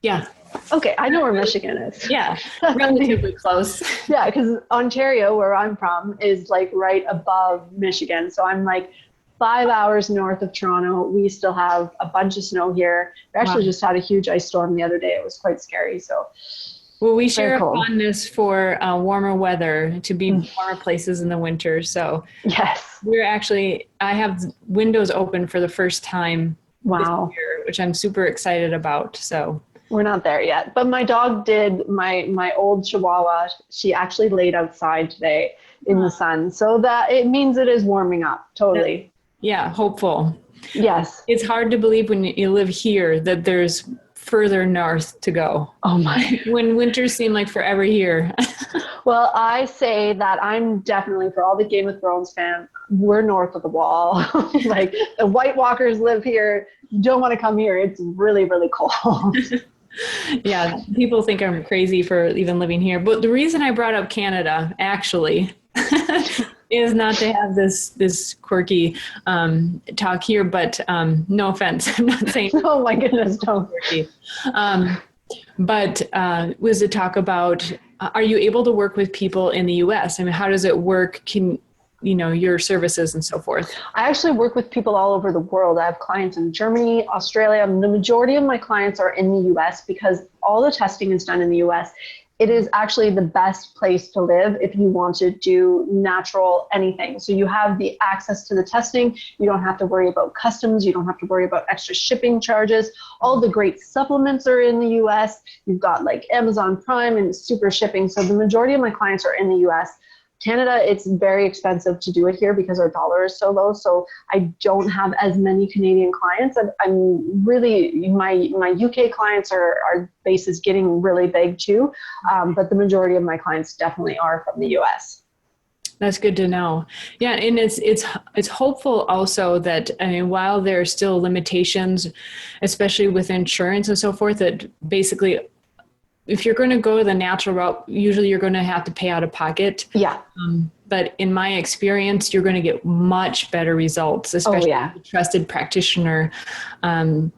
Yeah. Okay, I know where Michigan is. Yeah. Relatively close. Yeah, because Ontario, where I'm from, is like right above Michigan. So I'm like 5 hours north of Toronto. We still have a bunch of snow here. We actually just had a huge ice storm the other day. It was quite scary. So, well, we share cool. a fondness for warmer weather, to be warmer places in the winter. So yes, I have windows open for the first time this year, which I'm super excited about. So we're not there yet, but my dog did. My old Chihuahua, she actually laid outside today in the sun, so that it means it is warming up. Totally. Yeah, hopeful. Yes. It's hard to believe when you live here that there's further north to go. Oh my. When winters seem like forever here. Well, I say that I'm definitely, for all the Game of Thrones fans, we're north of the wall. Like the White Walkers live here. You don't want to come here. It's really, really cold. Yeah, people think I'm crazy for even living here. But the reason I brought up Canada, actually, is not to have this quirky talk here, but no offense. I'm not saying. Oh my goodness, don't. Quirky. But was to talk about, are you able to work with people in the U.S.? I mean, how does it work? Your services and so forth? I actually work with people all over the world. I have clients in Germany, Australia. The majority of my clients are in the US because all the testing is done in the US. It is actually the best place to live if you want to do natural anything. So you have the access to the testing. You don't have to worry about customs. You don't have to worry about extra shipping charges. All the great supplements are in the US. You've got like Amazon Prime and super shipping. So the majority of my clients are in the US. Canada, it's very expensive to do it here because our dollar is so low. So I don't have as many Canadian clients. I'm really, my UK clients our base is getting really big too. But the majority of my clients definitely are from the US. That's good to know. Yeah, and it's hopeful also that, I mean, while there are still limitations, especially with insurance and so forth, that basically, if you're going to go the natural route, usually you're going to have to pay out of pocket. Yeah. But in my experience, you're going to get much better results, especially with a trusted practitioner.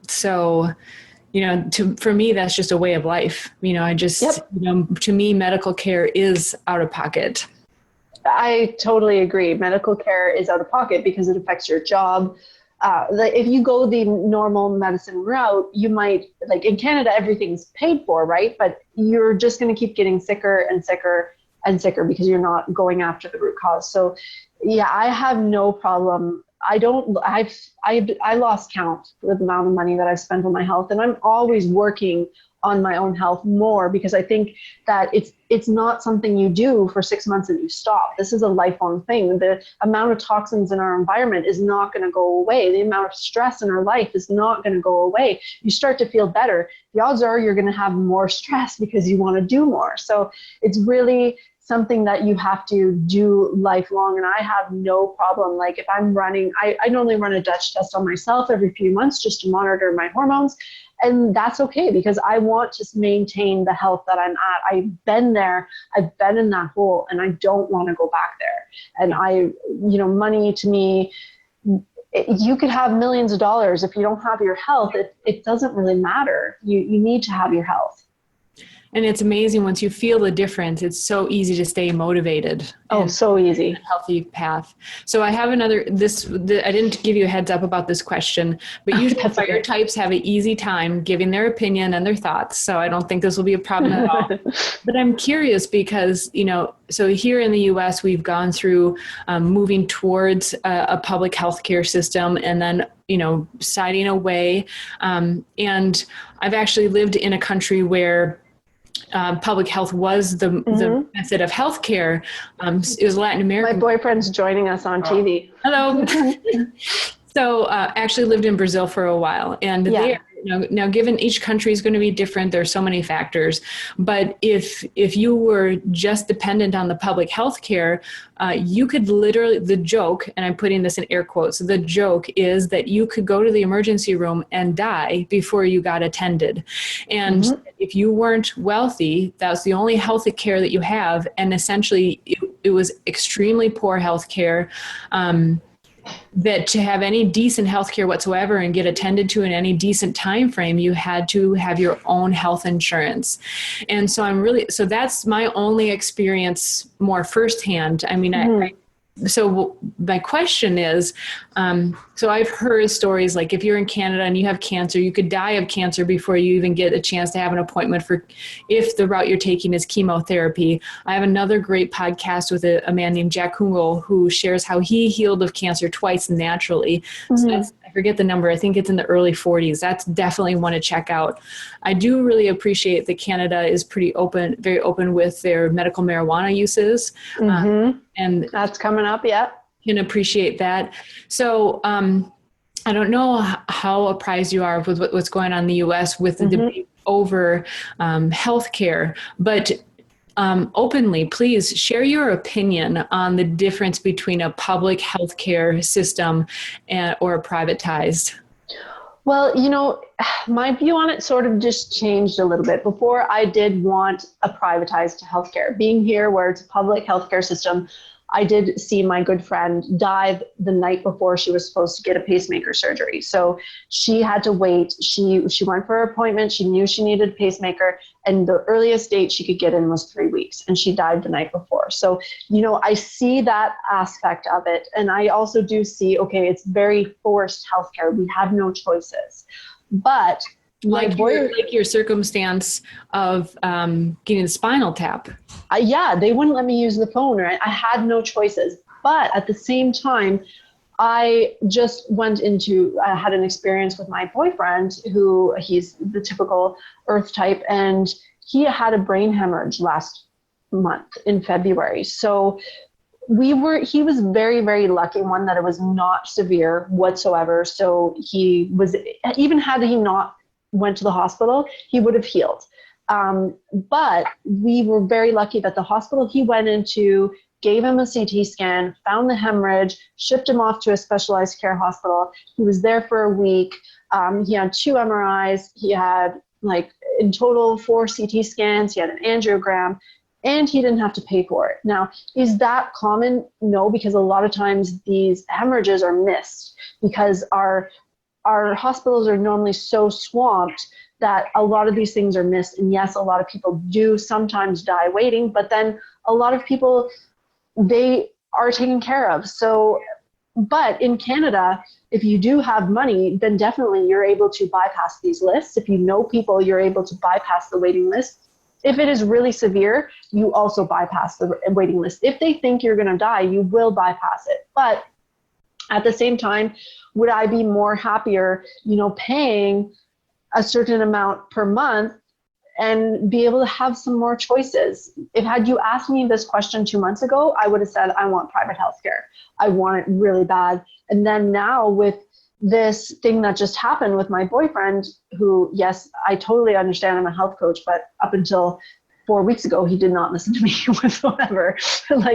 So, for me, that's just a way of life. To me, medical care is out of pocket. I totally agree. Medical care is out of pocket because it affects your job. If you go the normal medicine route, you might, like in Canada, everything's paid for, right? But you're just going to keep getting sicker and sicker and sicker because you're not going after the root cause. So yeah, I have no problem. I lost count for the amount of money that I've spent on my health, and I'm always working on my own health more because I think that it's not something you do for 6 months and you stop. This is a lifelong thing. The amount of toxins in our environment is not going to go away. The amount of stress in our life is not going to go away. You start to feel better. The odds are you're going to have more stress because you want to do more. So it's really something that you have to do lifelong. And I have no problem. Like if I'm running, I normally run a Dutch test on myself every few months just to monitor my hormones. And that's okay because I want to maintain the health that I'm at. I've been there. I've been in that hole and I don't want to go back there. And money to me, you could have millions of dollars. If you don't have your health, it doesn't really matter. You need to have your health. And it's amazing once you feel the difference, it's so easy to stay motivated. Oh, so easy. A healthy path. So I have I didn't give you a heads up about this question, but usually fire types have an easy time giving their opinion and their thoughts. So I don't think this will be a problem at all. But I'm curious because, so here in the US, we've gone through moving towards a public healthcare system and then, siding away. And I've actually lived in a country where public health was the method of healthcare. It was Latin American. My boyfriend's joining us on TV. Hello. So actually lived in Brazil for a while, and there, now given each country is going to be different, there's so many factors, but if you were just dependent on the public health care, you could literally, the joke, and I'm putting this in air quotes, the joke is that you could go to the emergency room and die before you got attended. And if you weren't wealthy, that's the only health care that you have, and essentially it was extremely poor health care. That to have any decent healthcare whatsoever and get attended to in any decent time frame, you had to have your own health insurance. And so that's my only experience more firsthand. I mean, so my question is, so I've heard stories like if you're in Canada and you have cancer, you could die of cancer before you even get a chance to have an appointment for if the route you're taking is chemotherapy. I have another great podcast with a man named Jack Kungle who shares how he healed of cancer twice naturally. So I forget the number. I think it's in the early 40s. That's definitely one to check out. I do really appreciate that Canada is pretty open, very open with their medical marijuana uses. And that's coming up, can appreciate that. So I don't know how apprised you are with what's going on in the U.S. with the debate over healthcare, but openly, please share your opinion on the difference between a public healthcare system or a privatized. Well, my view on it sort of just changed a little bit. Before, I did want a privatized healthcare. Being here where it's a public healthcare system, I did see my good friend die the night before she was supposed to get a pacemaker surgery. So she had to wait. She went for her appointment. She knew she needed a pacemaker, and the earliest date she could get in was 3 weeks, and she died the night before. So, I see that aspect of it. And I also do see, okay, it's very forced healthcare. We have no choices. But like your circumstance of getting a spinal tap. They wouldn't let me use the phone, or I had no choices. But at the same time, I just I had an experience with my boyfriend he's the typical earth type, and he had a brain hemorrhage last month in February. So he was very, very lucky, one, that it was not severe whatsoever. So even had he not went to the hospital, he would have healed. But we were very lucky that the hospital he went into gave him a CT scan, found the hemorrhage, shipped him off to a specialized care hospital. He was there for a week. He had 2 MRIs. He had in total 4 CT scans. He had an angiogram, and he didn't have to pay for it. Now, is that common? No, because a lot of times these hemorrhages are missed because our hospitals are normally so swamped that a lot of these things are missed. And yes, a lot of people do sometimes die waiting, but then a lot of people, they are taken care of. So, but in Canada, if you do have money, then definitely you're able to bypass these lists. If you know people, you're able to bypass the waiting list. If it is really severe, you also bypass the waiting list. If they think you're going to die, you will bypass it. But at the same time, would I be more happier, paying a certain amount per month and be able to have some more choices? Had you asked me this question 2 months ago, I would have said, I want private healthcare. I want it really bad. And then now with this thing that just happened with my boyfriend, who, yes, I totally understand, I'm a health coach, but up until 4 weeks ago, he did not listen to me whatsoever.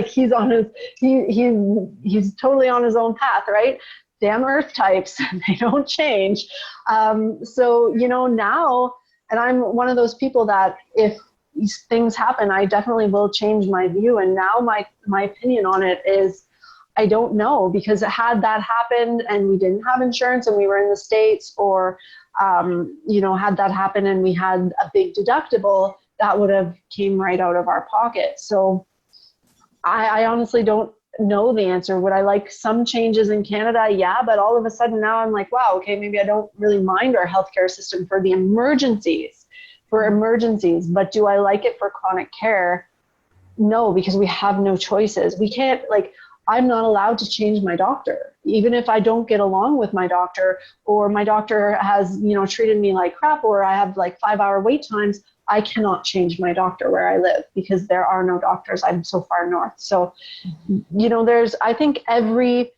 He's on he's totally on his own path, right? Damn earth types, they don't change. So, now, and I'm one of those people that if these things happen, I definitely will change my view. And now my opinion on it is, I don't know, because had that happened and we didn't have insurance and we were in the States, or, had that happen and we had a big deductible, that would have came right out of our pocket. So I honestly don't know the answer. Would I like some changes in Canada? Yeah, but all of a sudden now I'm like, wow, okay, maybe I don't really mind our healthcare system for the emergencies, but do I like it for chronic care? No, because we have no choices. We can't, I'm not allowed to change my doctor. Even if I don't get along with my doctor, or my doctor has, treated me like crap, or I have 5-hour wait times, I cannot change my doctor where I live because there are no doctors. I'm so far north. So, I think every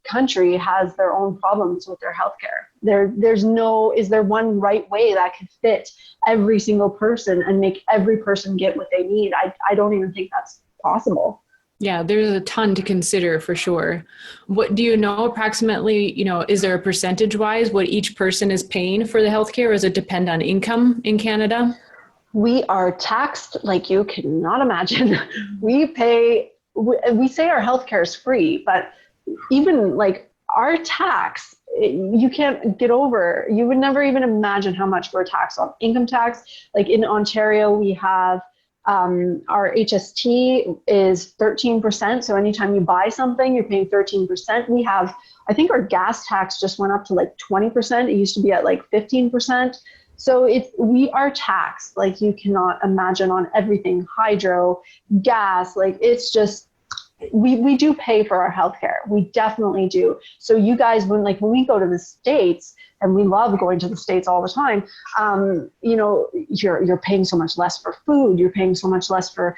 country has their own problems with their healthcare. Is there one right way that could fit every single person and make every person get what they need? I don't even think that's possible. Yeah, there's a ton to consider for sure. What do you know approximately, is there a percentage wise what each person is paying for the healthcare, or does it depend on income in Canada? We are taxed like you cannot imagine. We say our healthcare is free, but even like our tax, you can't get over. You would never even imagine how much we're taxed on. Income tax, like in Ontario, we have our HST is 13%. So anytime you buy something, you're paying 13%. We have, I think our gas tax just went up to like 20%. It used to be at like 15%. So we are taxed like you cannot imagine on everything, hydro, gas, like it's just, we do pay for our healthcare. We definitely do. So you guys, when we go to the States, and we love going to the States all the time, you're paying so much less for food. You're paying so much less for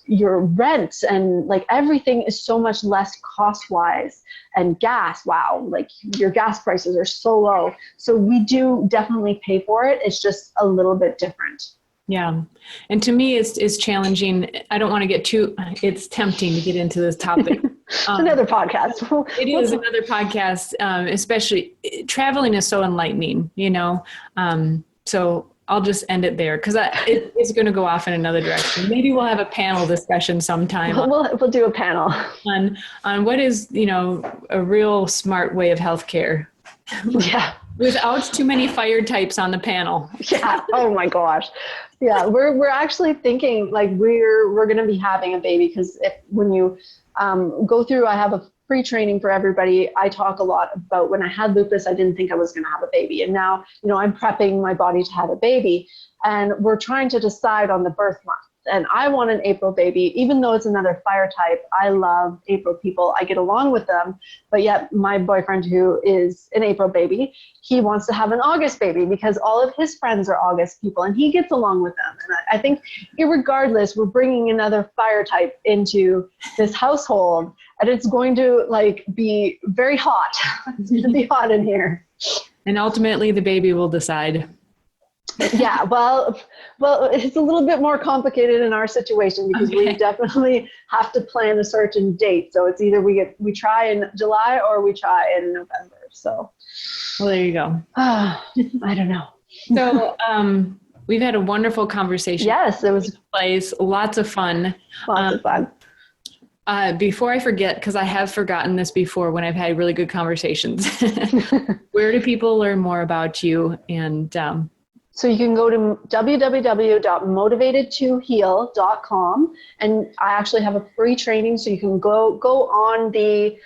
your rent, and like everything is so much less cost-wise. And gas, wow, like your gas prices are so low. So we do definitely pay for it. It's just a little bit different. Yeah. And to me, it's challenging. I don't want to it's tempting to get into this topic. Another podcast. It is another podcast, especially traveling is so enlightening, so I'll just end it there because it's going to go off in another direction. Maybe we'll have a panel discussion sometime. We'll do a panel on what is, a real smart way of healthcare. Yeah. Without too many fire types on the panel. Yeah. Oh my gosh. Yeah. We're actually thinking like we're going to be having a baby because when you go through, I have a free training for everybody. I talk a lot about when I had lupus, I didn't think I was going to have a baby. And now, I'm prepping my body to have a baby, and we're trying to decide on the birth month. And I want an April baby, even though it's another fire type. I love April people. I get along with them. But yet my boyfriend, who is an April baby, he wants to have an August baby because all of his friends are August people and he gets along with them. And I think irregardless, we're bringing another fire type into this household, and it's going to be very hot. It's going to be hot in here. And ultimately the baby will decide. Yeah, well, it's a little bit more complicated in our situation because we definitely have to plan a certain date. So it's either we try in July or we try in November. So, well, there you go. I don't know. So, we've had a wonderful conversation. Yes, it was lots of fun. Lots of fun. Before I forget, because I have forgotten this before when I've had really good conversations, where do people learn more about you? And so you can go to www.motivatedtoheal.com, and I actually have a free training. So you can go on the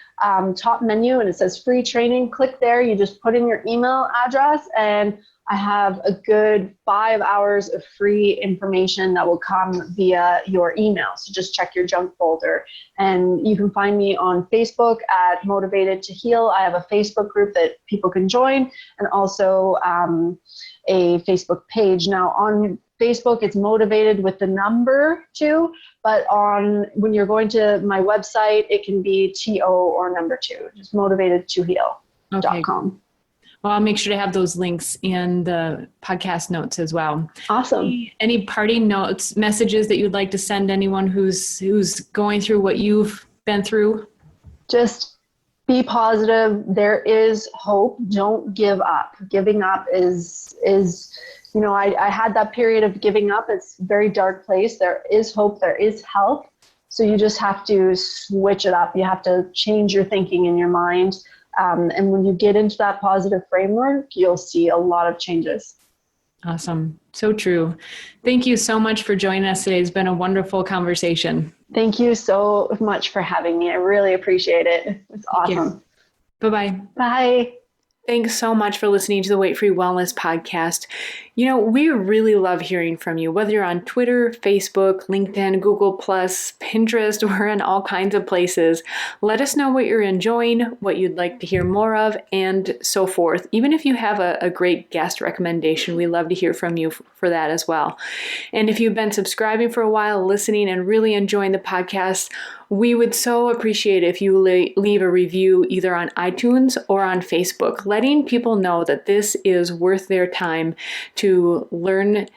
top menu and it says free training. Click there. You just put in your email address, and I have a good 5 hours of free information that will come via your email. So just check your junk folder. And you can find me on Facebook at Motivated to Heal. I have a Facebook group that people can join, and also a Facebook page. Now on Facebook, it's Motivated with the number 2, but when you're going to my website, it can be TO or number 2, just motivatedtoheal.com. Okay. Well, I'll make sure to have those links in the podcast notes as well. Awesome. Any parting notes, messages that you'd like to send anyone who's going through what you've been through? Just be positive. There is hope. Don't give up. Giving up is I had that period of giving up. It's a very dark place. There is hope. There is help. So you just have to switch it up. You have to change your thinking in your mind. And when you get into that positive framework, you'll see a lot of changes. Awesome. So true. Thank you so much for joining us today. It's been a wonderful conversation. Thank you so much for having me. I really appreciate it. It's awesome. Bye-bye. Bye. Thanks so much for listening to the Weight Free Wellness Podcast. We really love hearing from you, whether you're on Twitter, Facebook, LinkedIn, Google+, Pinterest, we're in all kinds of places. Let us know what you're enjoying, what you'd like to hear more of, and so forth. Even if you have a great guest recommendation, we love to hear from you for that as well. And if you've been subscribing for a while, listening, and really enjoying the podcast, we would so appreciate if you leave a review either on iTunes or on Facebook, letting people know that this is worth their time to learn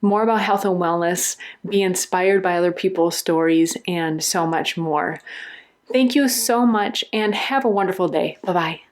more about health and wellness, be inspired by other people's stories, and so much more. Thank you so much and have a wonderful day. Bye-bye.